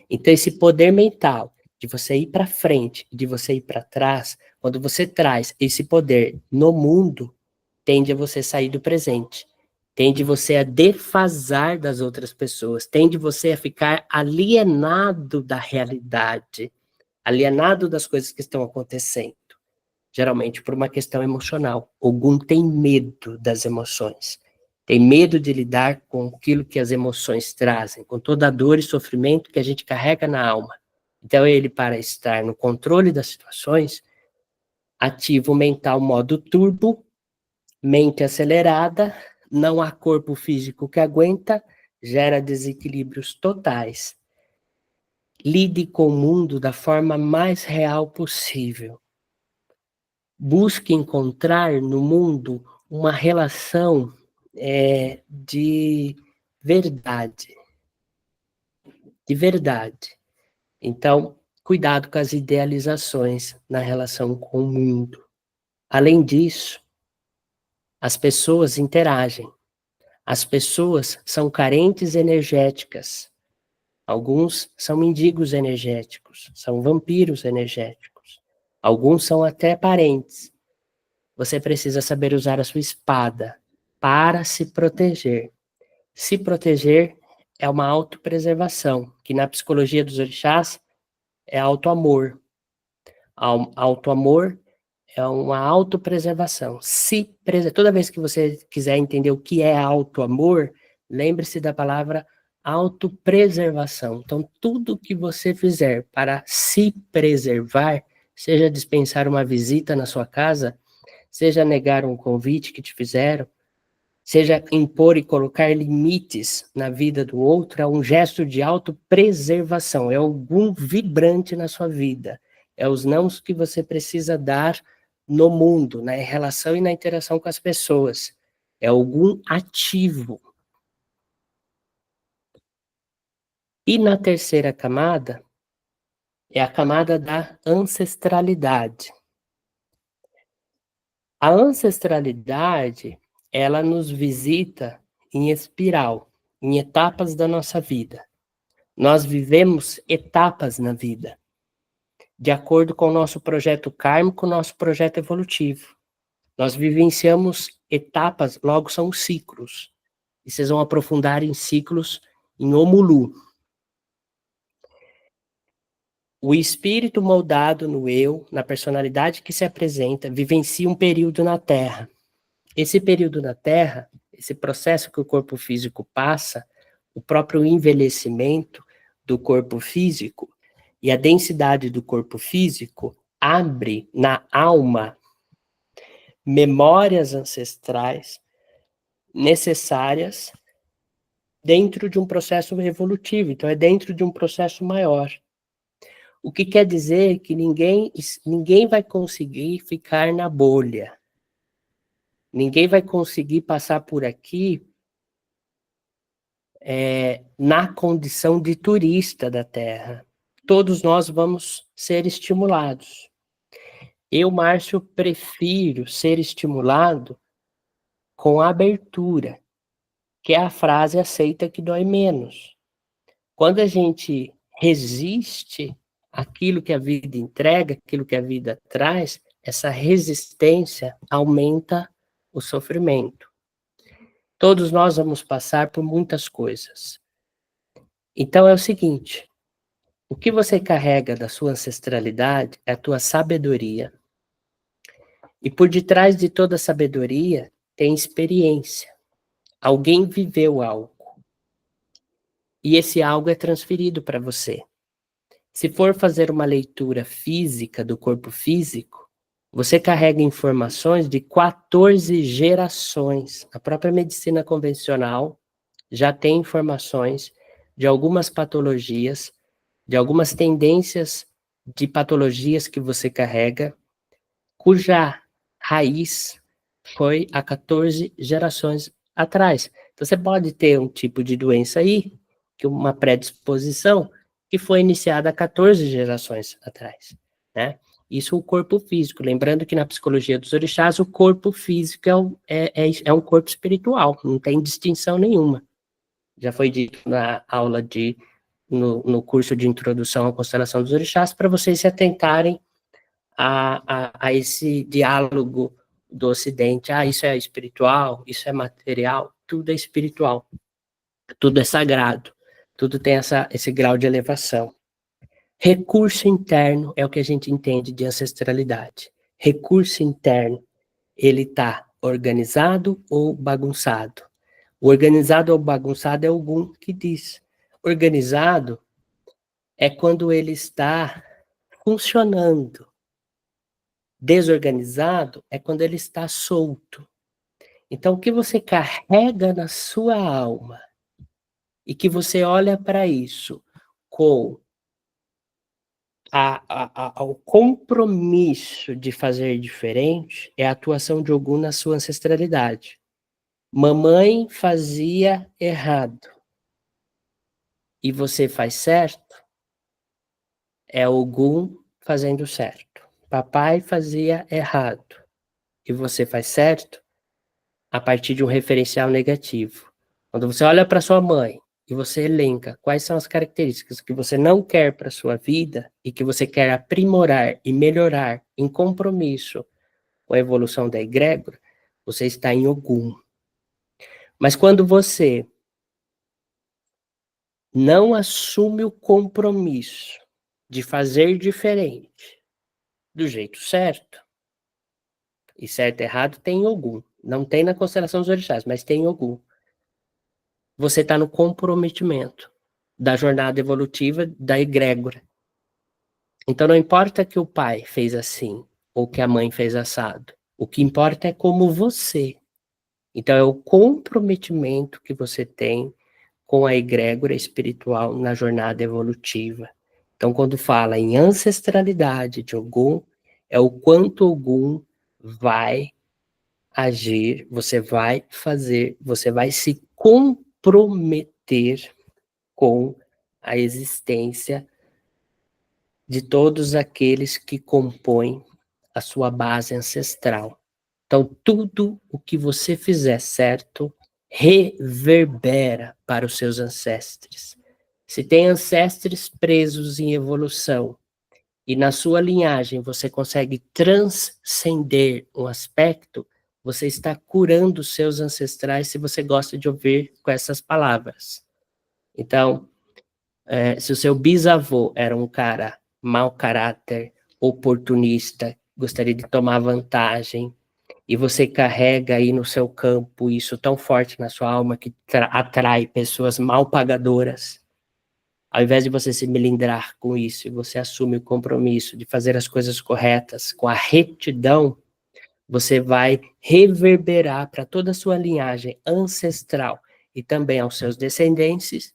Então, esse poder mental de você ir para frente, de você ir para trás, quando você traz esse poder no mundo, tende a você sair do presente. Tende você a defasar das outras pessoas. Tende você a ficar alienado da realidade. Alienado das coisas que estão acontecendo. Geralmente por uma questão emocional. Ogum tem medo das emoções. tem medo de lidar com aquilo que as emoções trazem, com toda a dor e sofrimento que a gente carrega na alma. Então ele, para estar no controle das situações, ativa o mental modo turbo, mente acelerada, não há corpo físico que aguenta, gera desequilíbrios totais. Lide com o mundo da forma mais real possível. Busque encontrar no mundo uma relação de verdade. De verdade. Então, cuidado com as idealizações na relação com o mundo. Além disso, as pessoas interagem. As pessoas são carentes energéticas. Alguns são mendigos energéticos, são vampiros energéticos. Alguns são até parentes. Você precisa saber usar a sua espada para se proteger. Se proteger é uma autopreservação, que na psicologia dos orixás é autoamor. Autoamor é uma autopreservação. Toda vez que você quiser entender o que é autoamor, lembre-se da palavra autopreservação. Então, tudo que você fizer para se preservar, seja dispensar uma visita na sua casa, seja negar um convite que te fizeram, seja impor e colocar limites na vida do outro, é um gesto de autopreservação, é algum vibrante na sua vida, é os nãos que você precisa dar no mundo, na relação e na interação com as pessoas, é algum ativo. E na terceira camada, é a camada da ancestralidade. A ancestralidade, ela nos visita em espiral, em etapas da nossa vida. Nós vivemos etapas na vida, de acordo com o nosso projeto kármico, nosso projeto evolutivo. Nós vivenciamos etapas, logo são ciclos. E vocês vão aprofundar em ciclos em Omulu. O espírito moldado no eu, na personalidade que se apresenta, vivencia um período na Terra. Esse período na Terra, esse processo que o corpo físico passa, o próprio envelhecimento do corpo físico e a densidade do corpo físico abre na alma memórias ancestrais necessárias dentro de um processo evolutivo, então é dentro de um processo maior. O que quer dizer que ninguém vai conseguir ficar na bolha. Ninguém vai conseguir passar por aqui na condição de turista da Terra. Todos nós vamos ser estimulados. Eu, Márcio, prefiro ser estimulado com abertura, que é a frase aceita que dói menos. Quando a gente resiste àquilo que a vida entrega, aquilo que a vida traz, essa resistência aumenta o sofrimento. Todos nós vamos passar por muitas coisas. Então é o seguinte, o que você carrega da sua ancestralidade é a tua sabedoria. E por detrás de toda sabedoria tem experiência. Alguém viveu algo. E esse algo é transferido para você. Se for fazer uma leitura física do corpo físico, você carrega informações de 14 gerações. A própria medicina convencional já tem informações de algumas patologias, de algumas tendências de patologias que você carrega, cuja raiz foi há 14 gerações atrás. Então, você pode ter um tipo de doença aí, que uma predisposição, que foi iniciada há 14 gerações atrás, né? Isso o corpo físico. Lembrando que na psicologia dos orixás, o corpo físico é um corpo espiritual, não tem distinção nenhuma. Já foi dito na aula no curso de introdução à constelação dos orixás, para vocês se atentarem a esse diálogo do Ocidente. Isso é espiritual, isso é material, tudo é espiritual, tudo é sagrado, tudo tem esse grau de elevação. Recurso interno é o que a gente entende de ancestralidade. Recurso interno, ele está organizado ou bagunçado? O organizado ou bagunçado é Ogum que diz. Organizado é quando ele está funcionando. Desorganizado é quando ele está solto. Então, o que você carrega na sua alma e que você olha para isso com o compromisso de fazer diferente é a atuação de Ogum na sua ancestralidade. Mamãe fazia errado e você faz certo, é Ogum fazendo certo. Papai fazia errado e você faz certo, a partir de um referencial negativo. Quando você olha para sua mãe e você elenca quais são as características que você não quer para sua vida e que você quer aprimorar e melhorar em compromisso com a evolução da egrégora, você está em Ogum. Mas quando você não assume o compromisso de fazer diferente do jeito certo, e certo e errado tem em Ogum, não tem na constelação dos orixás, mas tem em Ogum. Você está no comprometimento da jornada evolutiva da egrégora. Então não importa que o pai fez assim, ou que a mãe fez assado. O que importa é como você. Então é o comprometimento que você tem com a egrégora espiritual na jornada evolutiva. Então quando fala em ancestralidade de Ogum, é o quanto Ogum vai agir, você vai fazer, você vai se comprometer com a existência de todos aqueles que compõem a sua base ancestral. Então, tudo o que você fizer certo reverbera para os seus ancestres. Se tem ancestres presos em evolução e na sua linhagem você consegue transcender um aspecto, você está curando os seus ancestrais, se você gosta de ouvir com essas palavras. Então, se o seu bisavô era um cara mau caráter, oportunista, gostaria de tomar vantagem, e você carrega aí no seu campo isso tão forte na sua alma que atrai pessoas mal pagadoras, ao invés de você se melindrar com isso, e você assume o compromisso de fazer as coisas corretas, com a retidão, você vai reverberar para toda a sua linhagem ancestral e também aos seus descendentes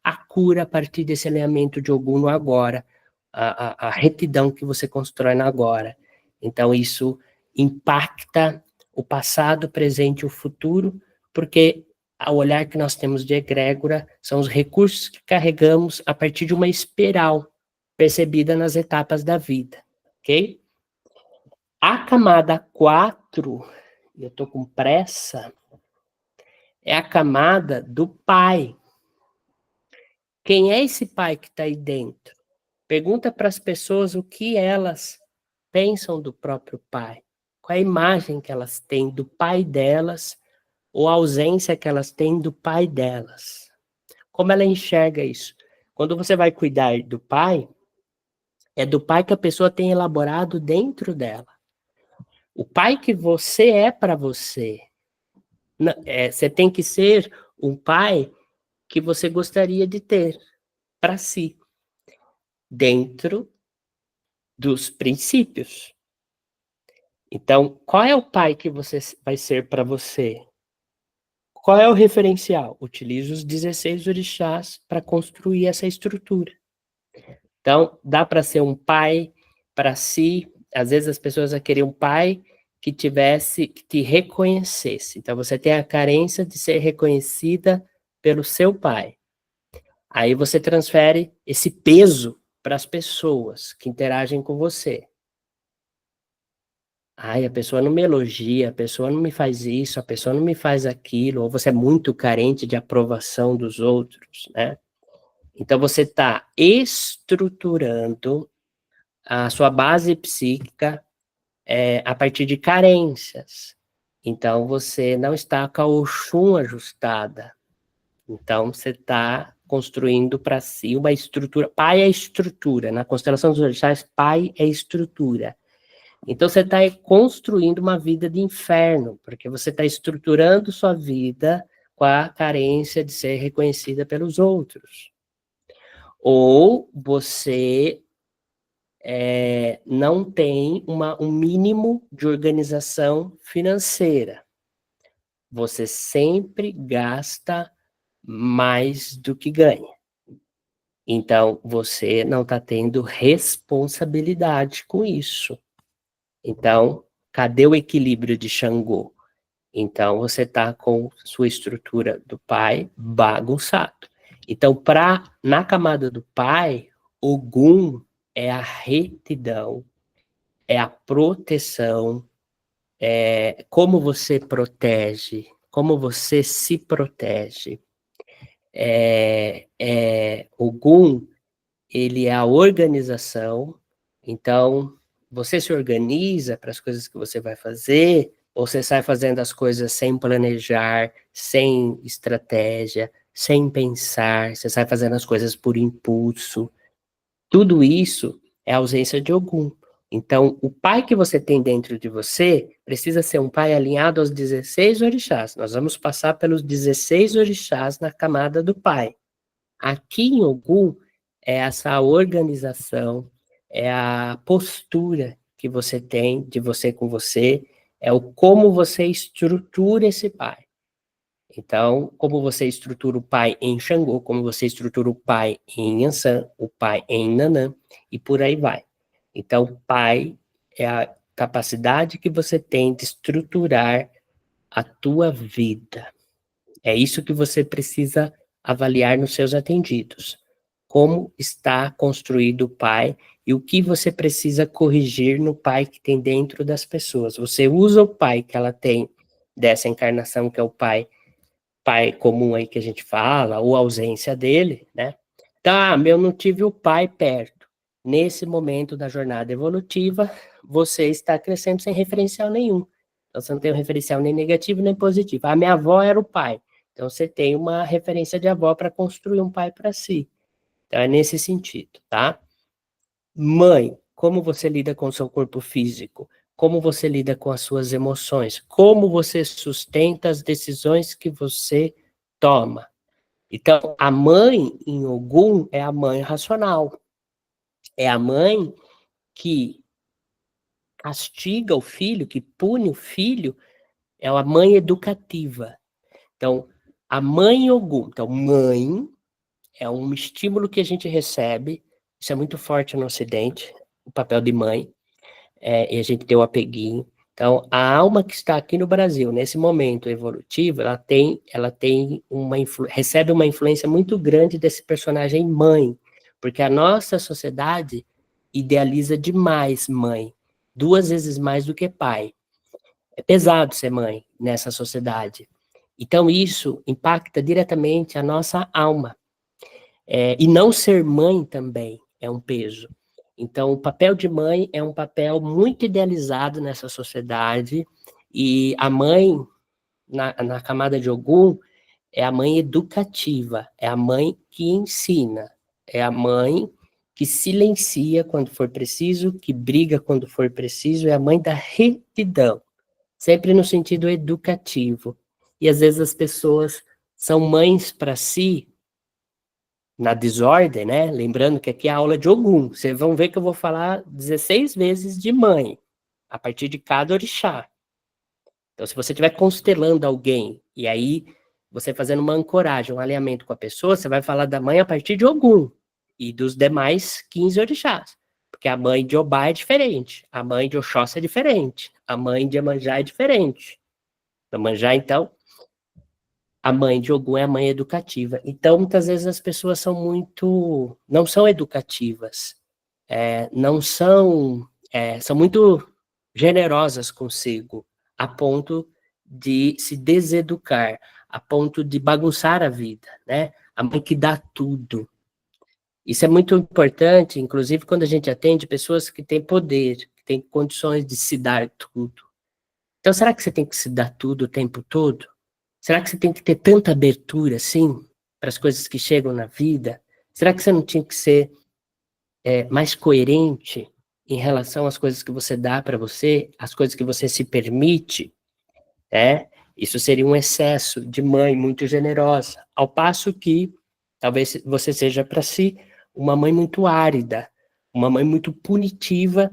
a cura a partir desse alinhamento de Ogum no agora, a retidão que você constrói no agora. Então isso impacta o passado, o presente e o futuro, porque o olhar que nós temos de egrégora são os recursos que carregamos a partir de uma espiral percebida nas etapas da vida, ok? A camada 4, eu estou com pressa, é a camada do pai. Quem é esse pai que está aí dentro? Pergunta para as pessoas o que elas pensam do próprio pai. Qual é a imagem que elas têm do pai delas, ou a ausência que elas têm do pai delas. Como ela enxerga isso? Quando você vai cuidar do pai, é do pai que a pessoa tem elaborado dentro dela. O pai que você é para você. Você tem que ser um pai que você gostaria de ter para si, dentro dos princípios. Então, qual é o pai que você vai ser para você? Qual é o referencial? Utilize os 16 orixás para construir essa estrutura. Então, dá para ser um pai para si. Às vezes as pessoas vão querer um pai que te reconhecesse. Então, você tem a carência de ser reconhecida pelo seu pai. Aí você transfere esse peso para as pessoas que interagem com você. Ai, a pessoa não me elogia, a pessoa não me faz isso, a pessoa não me faz aquilo, ou você é muito carente de aprovação dos outros, né? Então você está estruturando a sua base psíquica a partir de carências. Então você não está com a Oxum ajustada. Então você está construindo para si uma estrutura. Pai é estrutura. Na constelação dos orixás, pai é estrutura. Então você está construindo uma vida de inferno, porque você está estruturando sua vida com a carência de ser reconhecida pelos outros. Ou você não tem um mínimo de organização financeira. Você sempre gasta mais do que ganha. Então, você não está tendo responsabilidade com isso. Então, cadê o equilíbrio de Xangô? Então, você está com sua estrutura do pai bagunçado. Então, na camada do pai, Ogum é a retidão, é a proteção, é como você protege, como você se protege. Ogum, ele é a organização, então você se organiza para as coisas que você vai fazer, ou você sai fazendo as coisas sem planejar, sem estratégia, sem pensar, você sai fazendo as coisas por impulso. Tudo isso é ausência de Ogum. Então, o pai que você tem dentro de você precisa ser um pai alinhado aos 16 orixás. Nós vamos passar pelos 16 orixás na camada do pai. Aqui em Ogum é essa organização, é a postura que você tem de você com você, é o como você estrutura esse pai. Então, como você estrutura o pai em Xangô, como você estrutura o pai em Yansan, o pai em Nanã, e por aí vai. Então, pai é a capacidade que você tem de estruturar a tua vida. É isso que você precisa avaliar nos seus atendidos. Como está construído o pai e o que você precisa corrigir no pai que tem dentro das pessoas. Você usa o pai que ela tem dessa encarnação, que é o pai comum aí que a gente fala, ou a ausência dele, né? Tá, eu não tive o pai perto. Nesse momento da jornada evolutiva, você está crescendo sem referencial nenhum. Então, você não tem um referencial nem negativo nem positivo. A minha avó era o pai. Então, você tem uma referência de avó para construir um pai para si. Então, é nesse sentido, tá? Mãe, como você lida com o seu corpo físico? Como você lida com as suas emoções? Como você sustenta as decisões que você toma? Então, a mãe em Ogum é a mãe racional. É a mãe que castiga o filho, que pune o filho, é a mãe educativa. Então, a mãe em Ogum. Então, mãe é um estímulo que a gente recebe, isso é muito forte no Ocidente, o papel de mãe. E a gente tem o apeguinho. Então, a alma que está aqui no Brasil, nesse momento evolutivo, recebe uma influência muito grande desse personagem mãe, porque a nossa sociedade idealiza demais mãe, 2 vezes mais do que pai. É pesado ser mãe nessa sociedade. Então, isso impacta diretamente a nossa alma. E não ser mãe também é um peso. Então, o papel de mãe é um papel muito idealizado nessa sociedade, e a mãe, na camada de Ogum, é a mãe educativa, é a mãe que ensina, é a mãe que silencia quando for preciso, que briga quando for preciso, é a mãe da retidão, sempre no sentido educativo. E às vezes as pessoas são mães para si, na desordem, né? Lembrando que aqui é a aula de Ogum. Vocês vão ver que eu vou falar 16 vezes de mãe, a partir de cada orixá. Então, se você estiver constelando alguém, e aí você fazendo uma ancoragem, um alinhamento com a pessoa, você vai falar da mãe a partir de Ogum, e dos demais 15 orixás. Porque a mãe de Obá é diferente, a mãe de Oxóssi é diferente, a mãe de Iemanjá é diferente. Iemanjá, então, a mãe de Ogum é a mãe educativa. Então, muitas vezes as pessoas não são educativas, são muito generosas consigo, a ponto de se deseducar, a ponto de bagunçar a vida, né? A mãe que dá tudo. Isso é muito importante, inclusive quando a gente atende pessoas que têm poder, que têm condições de se dar tudo. Então, será que você tem que se dar tudo o tempo todo? Será que você tem que ter tanta abertura, assim, para as coisas que chegam na vida? Será que você não tinha que ser mais coerente? em relação às coisas que você dá para você, as coisas que você se permite, isso seria um excesso de mãe muito generosa, ao passo que talvez você seja para si uma mãe muito árida, uma mãe muito punitiva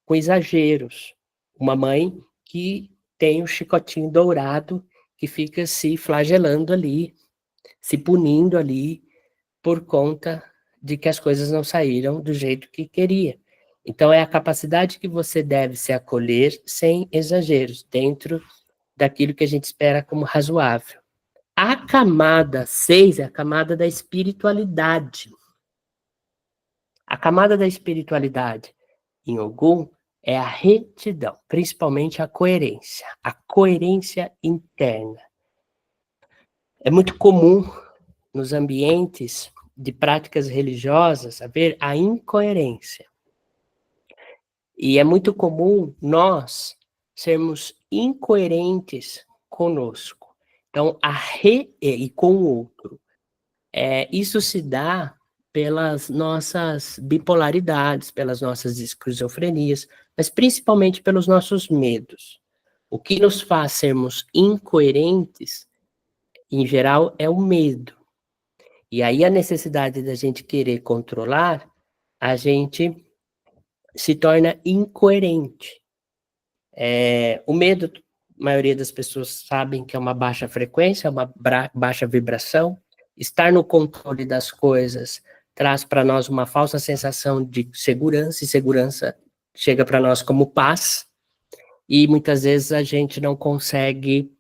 com exageros, uma mãe que tem o chicotinho dourado que fica se flagelando ali, se punindo ali por conta de que as coisas não saíram do jeito que queria. Então é a capacidade que você deve se acolher sem exageros, dentro daquilo que a gente espera como razoável. A camada 6 é a camada da espiritualidade. A camada da espiritualidade em Ogum é a retidão, principalmente a coerência interna. É muito comum nos ambientes de práticas religiosas haver a incoerência. E é muito comum nós sermos incoerentes conosco. Então, e com o outro. Isso se dá pelas nossas bipolaridades, pelas nossas esquizofrenias, mas principalmente pelos nossos medos. O que nos faz sermos incoerentes, em geral, é o medo. E aí a necessidade da gente querer controlar, a gente se torna incoerente. O medo, a maioria das pessoas sabem que é uma baixa frequência, uma baixa vibração. Estar no controle das coisas traz para nós uma falsa sensação de segurança, e segurança chega para nós como paz, e muitas vezes a gente não consegue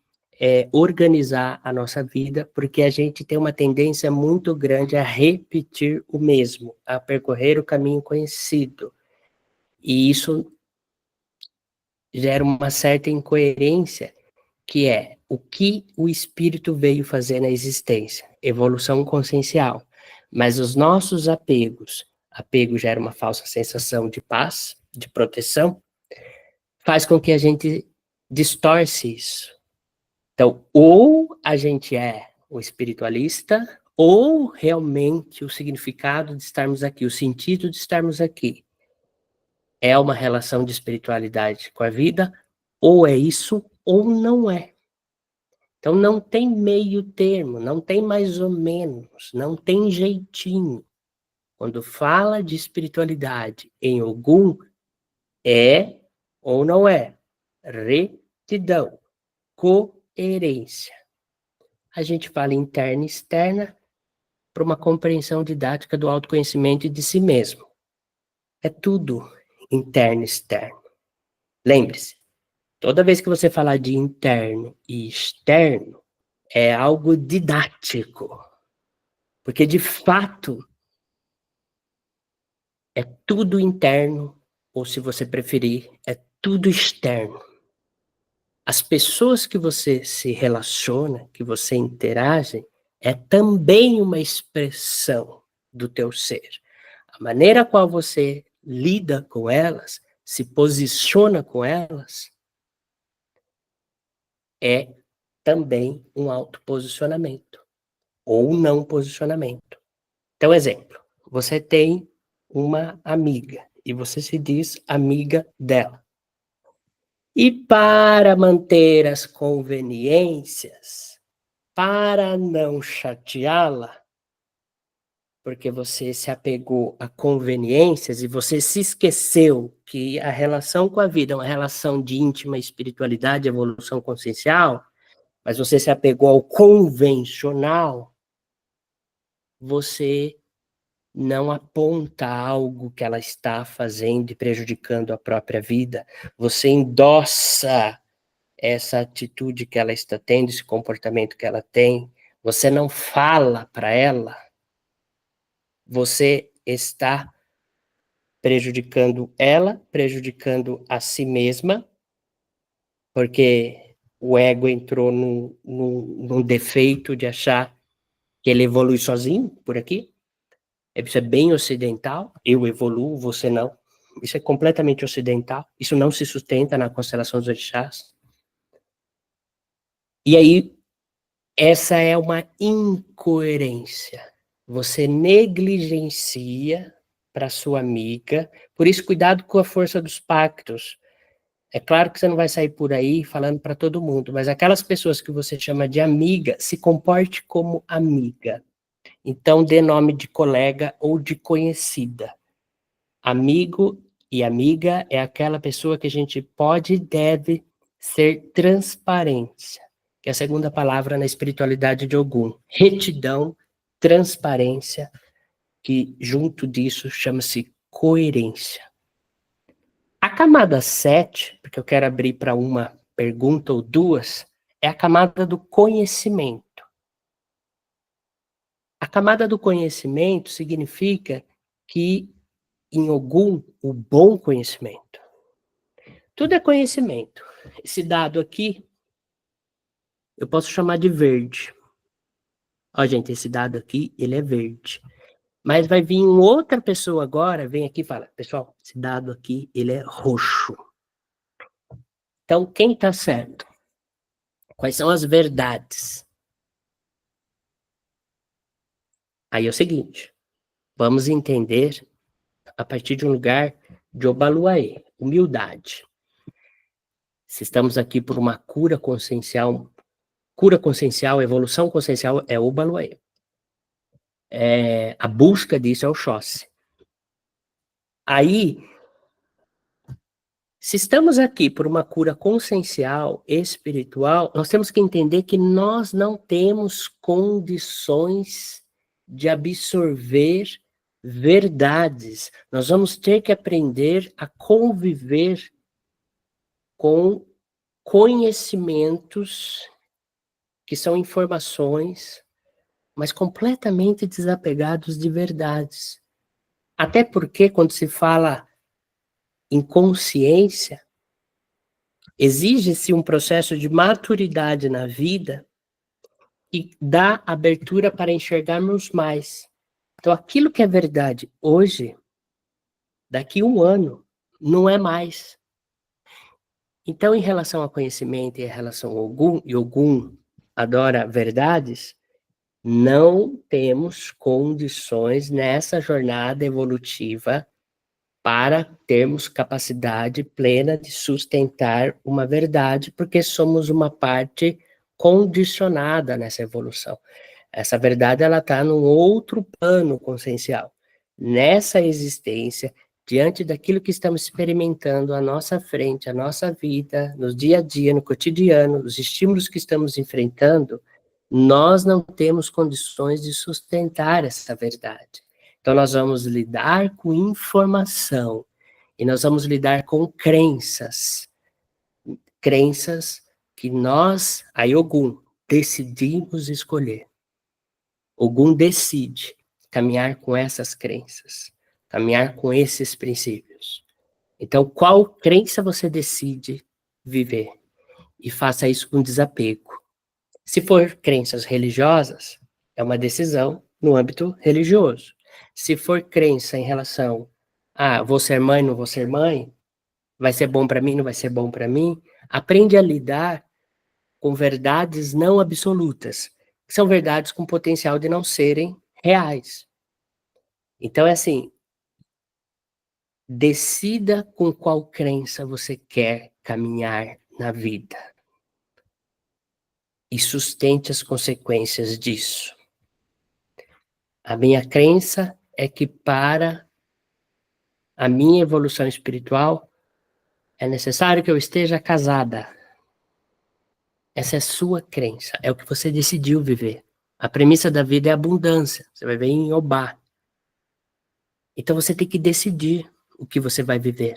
organizar a nossa vida, porque a gente tem uma tendência muito grande a repetir o mesmo, a percorrer o caminho conhecido. E isso gera uma certa incoerência, que é o que o espírito veio fazer na existência, evolução consciencial. Mas os nossos apego gera uma falsa sensação de paz, de proteção, faz com que a gente distorce isso. Então, ou a gente é o espiritualista, ou realmente o significado de estarmos aqui, o sentido de estarmos aqui, é uma relação de espiritualidade com a vida, ou é isso, ou não é. Então não tem meio termo, não tem mais ou menos, não tem jeitinho. Quando fala de espiritualidade em Ogum, é ou não é. Retidão, coerência. A gente fala interna e externa para uma compreensão didática do autoconhecimento e de si mesmo. É tudo interno e externo. Lembre-se, toda vez que você falar de interno e externo, é algo didático. Porque, de fato, é tudo interno, ou se você preferir, é tudo externo. As pessoas que você se relaciona, que você interage, é também uma expressão do teu ser. A maneira qual você lida com elas, se posiciona com elas, é também um autoposicionamento, ou não posicionamento. Então, exemplo, você tem uma amiga, e você se diz amiga dela. E para manter as conveniências, para não chateá-la, porque você se apegou a conveniências e você se esqueceu que a relação com a vida é uma relação de íntima espiritualidade, evolução consciencial, mas você se apegou ao convencional, você não aponta algo que ela está fazendo e prejudicando a própria vida, você endossa essa atitude que ela está tendo, esse comportamento que ela tem, você não fala para ela, você está prejudicando ela, prejudicando a si mesma, porque o ego entrou num defeito de achar que ele evolui sozinho por aqui. Isso é bem ocidental, eu evoluo, você não. Isso é completamente ocidental, isso não se sustenta na constelação dos orixás. E aí, essa é uma incoerência. Você negligencia para sua amiga. Por isso, cuidado com a força dos pactos. É claro que você não vai sair por aí falando para todo mundo, mas aquelas pessoas que você chama de amiga, se comporte como amiga. Então, dê nome de colega ou de conhecida. Amigo e amiga é aquela pessoa que a gente pode e deve ser transparência, que é a segunda palavra na espiritualidade de Ogum. Retidão, transparência, que junto disso chama-se coerência. A camada 7, porque eu quero abrir para uma pergunta ou duas, é a camada do conhecimento. A camada do conhecimento significa que, em Ogum, o bom conhecimento. Tudo é conhecimento. Esse dado aqui, eu posso chamar de verde. Ó, gente, esse dado aqui, ele é verde. Mas vai vir outra pessoa agora, vem aqui e fala, pessoal, esse dado aqui, ele é roxo. Então, quem está certo? Quais são as verdades? Aí é o seguinte, vamos entender a partir de um lugar de Obaluaê, humildade. Se estamos aqui por uma cura consciencial, evolução consciencial é Obaluaê. A busca disso é o Xóssi. Aí, se estamos aqui por uma cura consciencial, espiritual, nós temos que entender que nós não temos condições de absorver verdades. Nós vamos ter que aprender a conviver com conhecimentos que são informações, mas completamente desapegados de verdades. Até porque, quando se fala em consciência, exige-se um processo de maturidade na vida que dá abertura para enxergarmos mais. Então, aquilo que é verdade hoje, daqui a um ano, não é mais. Então, em relação ao conhecimento e em relação ao Ogum, e Ogum adora verdades, não temos condições nessa jornada evolutiva para termos capacidade plena de sustentar uma verdade, porque somos uma parte condicionada nessa evolução. Essa verdade, ela está num outro plano consciencial. Nessa existência, diante daquilo que estamos experimentando à nossa frente, a nossa vida, no dia a dia, no cotidiano, os estímulos que estamos enfrentando, nós não temos condições de sustentar essa verdade. Então, nós vamos lidar com informação e nós vamos lidar com crenças. Crenças que nós, a Ogum, decidimos escolher. Ogum decide caminhar com essas crenças, caminhar com esses princípios. Então, qual crença você decide viver? E faça isso com desapego. Se for crenças religiosas, é uma decisão no âmbito religioso. Se for crença em relação a vou ser mãe, não vou ser mãe, vai ser bom para mim, não vai ser bom para mim, aprende a lidar com verdades não absolutas, que são verdades com potencial de não serem reais. Então é assim, decida com qual crença você quer caminhar na vida. E sustente as consequências disso. A minha crença é que para a minha evolução espiritual é necessário que eu esteja casada. Essa é a sua crença, é o que você decidiu viver. A premissa da vida é abundância, você vai ver em Obá. Então você tem que decidir o que você vai viver.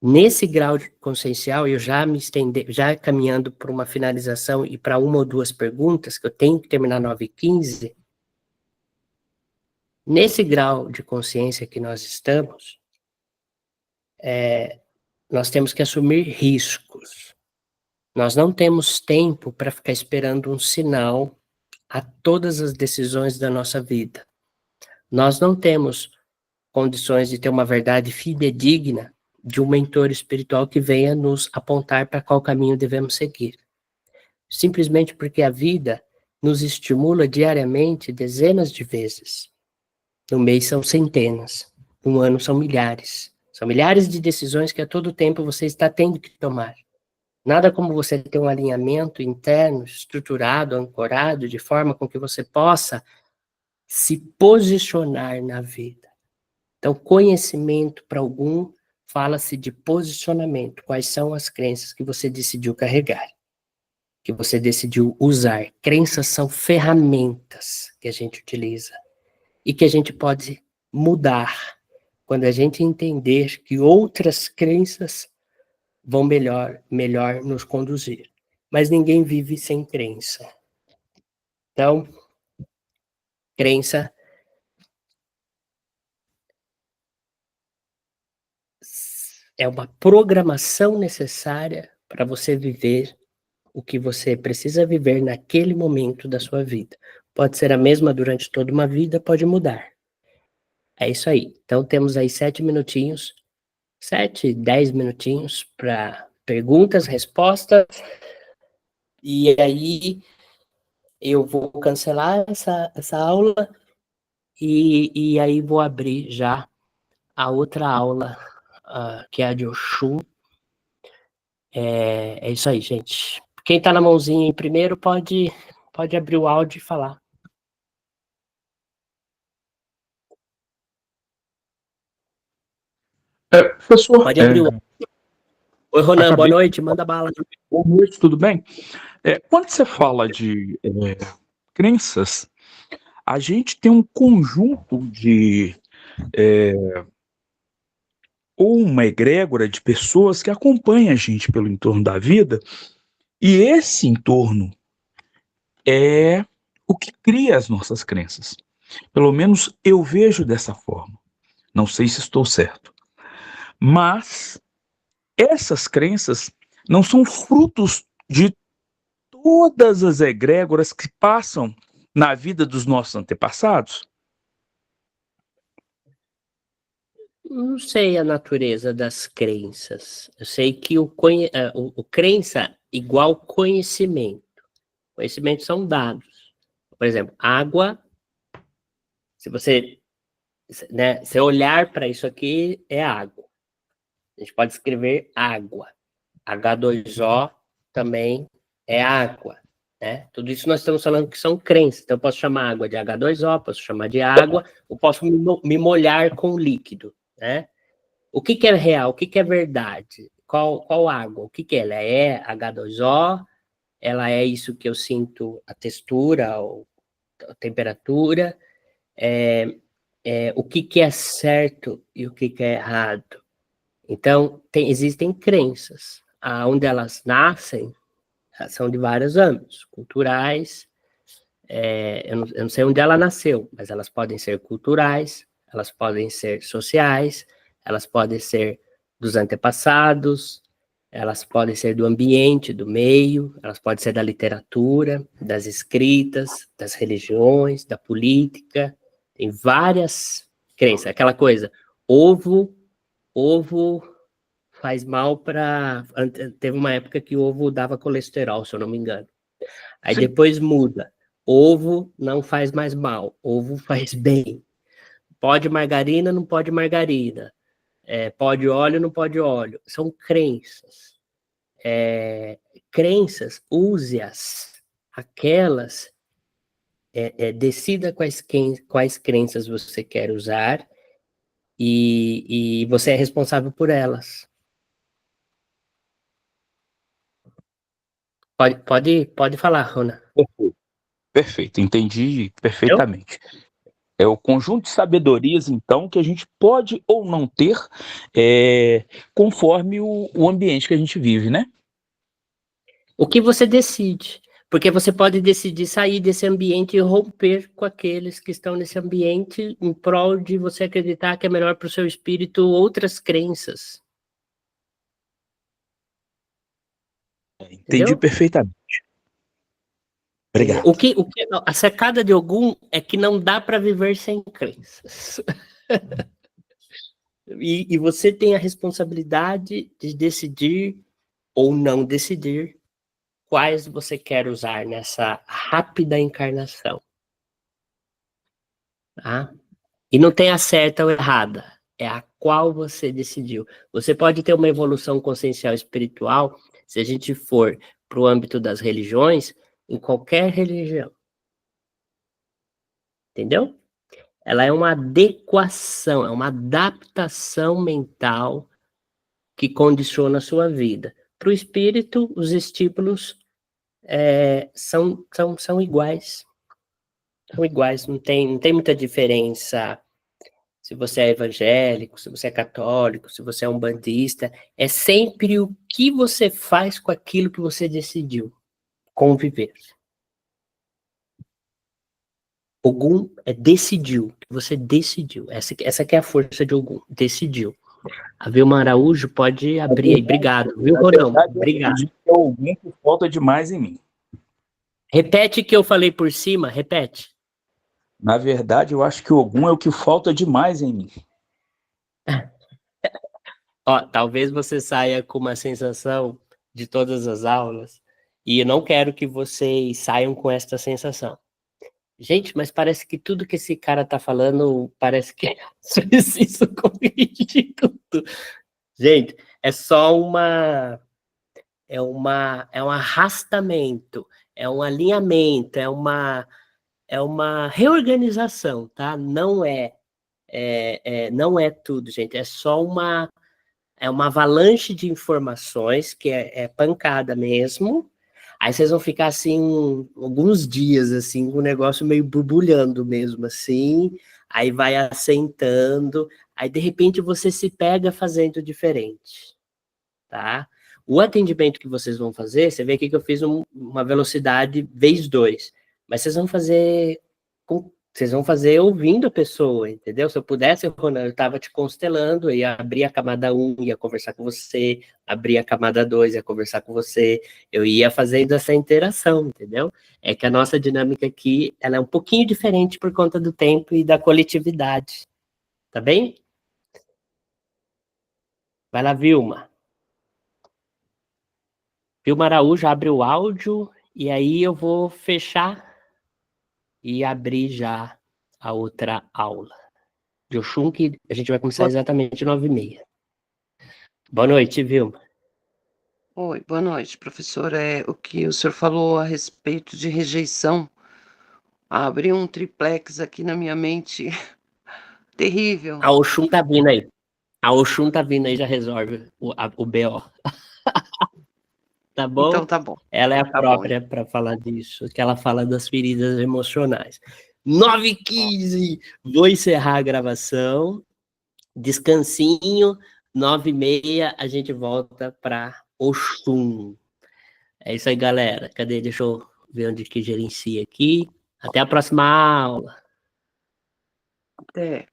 Nesse grau de consciencial, eu já me estendi, já caminhando para uma finalização e para uma ou duas perguntas, que eu tenho que terminar 9h15, nesse grau de consciência que nós estamos, nós temos que assumir riscos. Nós não temos tempo para ficar esperando um sinal a todas as decisões da nossa vida. Nós não temos condições de ter uma verdade fidedigna de um mentor espiritual que venha nos apontar para qual caminho devemos seguir. Simplesmente porque a vida nos estimula diariamente dezenas de vezes. No mês são centenas. Um ano são milhares. São milhares de decisões que a todo tempo você está tendo que tomar. Nada como você ter um alinhamento interno, estruturado, ancorado, de forma com que você possa se posicionar na vida. Então, conhecimento para algum, fala-se de posicionamento. Quais são as crenças que você decidiu carregar, que você decidiu usar? Crenças são ferramentas que a gente utiliza e que a gente pode mudar quando a gente entender que outras crenças vão melhor nos conduzir. Mas ninguém vive sem crença. Então, crença é uma programação necessária para você viver o que você precisa viver naquele momento da sua vida. Pode ser a mesma durante toda uma vida, pode mudar. É isso aí. Então temos aí 7 minutinhos, 7, 10 minutinhos para perguntas, respostas, e aí eu vou cancelar essa aula e aí vou abrir já a outra aula, que é a de Oxum. É isso aí, gente. Quem está na mãozinha em primeiro pode abrir o áudio e falar. Professor, Pode abrir o áudio. Oi, Ronan, boa noite, manda bala. Boa noite, tudo bem? Quando você fala de crenças, a gente tem um conjunto de ou uma egrégora de pessoas que acompanha a gente pelo entorno da vida, e esse entorno é o que cria as nossas crenças. Pelo menos eu vejo dessa forma. Não sei se estou certo. Mas essas crenças não são frutos de todas as egrégoras que passam na vida dos nossos antepassados? Não sei a natureza das crenças. Eu sei que o crença igual conhecimento. Conhecimento são dados. Por exemplo, água, se você, né, se olhar para isso aqui, é água. A gente pode escrever água. H2O também é água. Né? Tudo isso nós estamos falando que são crenças. Então, eu posso chamar água de H2O, posso chamar de água, ou posso me molhar com líquido. Né? O que é real? O que é verdade? Qual água? O que ela é? É H2O? Ela é isso que eu sinto, a textura, ou a temperatura? O que é certo e o que é errado? Então, existem crenças. Onde elas nascem são de vários âmbitos, culturais. Eu não sei onde ela nasceu, mas elas podem ser culturais, elas podem ser sociais, elas podem ser dos antepassados, elas podem ser do ambiente, do meio, elas podem ser da literatura, das escritas, das religiões, da política. Tem várias crenças. Aquela coisa, ovo faz mal para... Teve uma época que o ovo dava colesterol, se eu não me engano. Aí Sim. depois muda. Ovo não faz mais mal, ovo faz bem. Pode margarina, não pode margarina. Pode óleo, não pode óleo. São crenças. Crenças, use-as. Aquelas, decida quais crenças você quer usar e você é responsável por elas. Pode falar, Rona. Perfeito, entendi perfeitamente. É o conjunto de sabedorias, então, que a gente pode ou não ter conforme o ambiente que a gente vive, né? O que você decide? Porque você pode decidir sair desse ambiente e romper com aqueles que estão nesse ambiente em prol de você acreditar que é melhor para o seu espírito outras crenças. Entendi Entendeu? perfeitamente. Obrigado. A sacada de Ogum é que não dá para viver sem crenças. E você tem a responsabilidade de decidir ou não decidir quais você quer usar nessa rápida encarnação. Tá? E não tem a certa ou errada. é a qual você decidiu. Você pode ter uma evolução consciencial espiritual, se a gente for para o âmbito das religiões, em qualquer religião. Entendeu? Ela é uma adequação, é uma adaptação mental que condiciona a sua vida. Para o espírito, os estímulos são iguais. São iguais, não tem muita diferença se você é evangélico, se você é católico, se você é umbandista. É sempre o que você faz com aquilo que você decidiu conviver. Ogum decidiu, você decidiu. Essa que é a força de Ogum, decidiu. A Vilma Araújo pode abrir aí. Obrigado, viu, Ronão? Obrigado. Eu que é alguém que falta demais em mim. Repete o que eu falei por cima, repete. Na verdade, eu acho que o Ogum é o que falta demais em mim. Ó, talvez você saia com uma sensação de todas as aulas, e eu não quero que vocês saiam com esta sensação. Gente, mas parece que tudo que esse cara tá falando, parece que preciso corrigir tudo. Gente, é só é um arrastamento, é um alinhamento, é uma reorganização, tá? Não não é tudo, gente, é só uma avalanche de informações que é pancada mesmo. Aí vocês vão ficar assim alguns dias assim com o negócio meio borbulhando mesmo assim, aí vai assentando, aí de repente você se pega fazendo diferente, tá? O atendimento que vocês vão fazer, você vê aqui que eu fiz uma velocidade vezes 2, mas vocês vão fazer ouvindo a pessoa, entendeu? Se eu pudesse, eu estava te constelando, eu ia abrir a camada 1, ia conversar com você, abrir a camada 2, ia conversar com você, eu ia fazendo essa interação, entendeu? É que a nossa dinâmica aqui, ela é um pouquinho diferente por conta do tempo e da coletividade, tá bem? Vai lá, Vilma. Vilma Araújo, abre o áudio, e aí eu vou fechar e abrir já a outra aula de Oxum, que a gente vai começar exatamente 9h30. Boa noite, Vilma. Oi, boa noite, professor. O que o senhor falou a respeito de rejeição abriu um triplex aqui na minha mente terrível. A Oxum tá vindo aí. A Oxum tá vindo aí, já resolve o BO. Tá bom? Então tá bom. Ela é a Tá própria para falar disso, que ela fala das feridas emocionais. 9h15, vou encerrar a gravação. Descansinho, 9h30, a gente volta para Oxum. É isso aí, galera. Cadê? Deixa eu ver onde que gerencia aqui. Até a próxima aula. Até.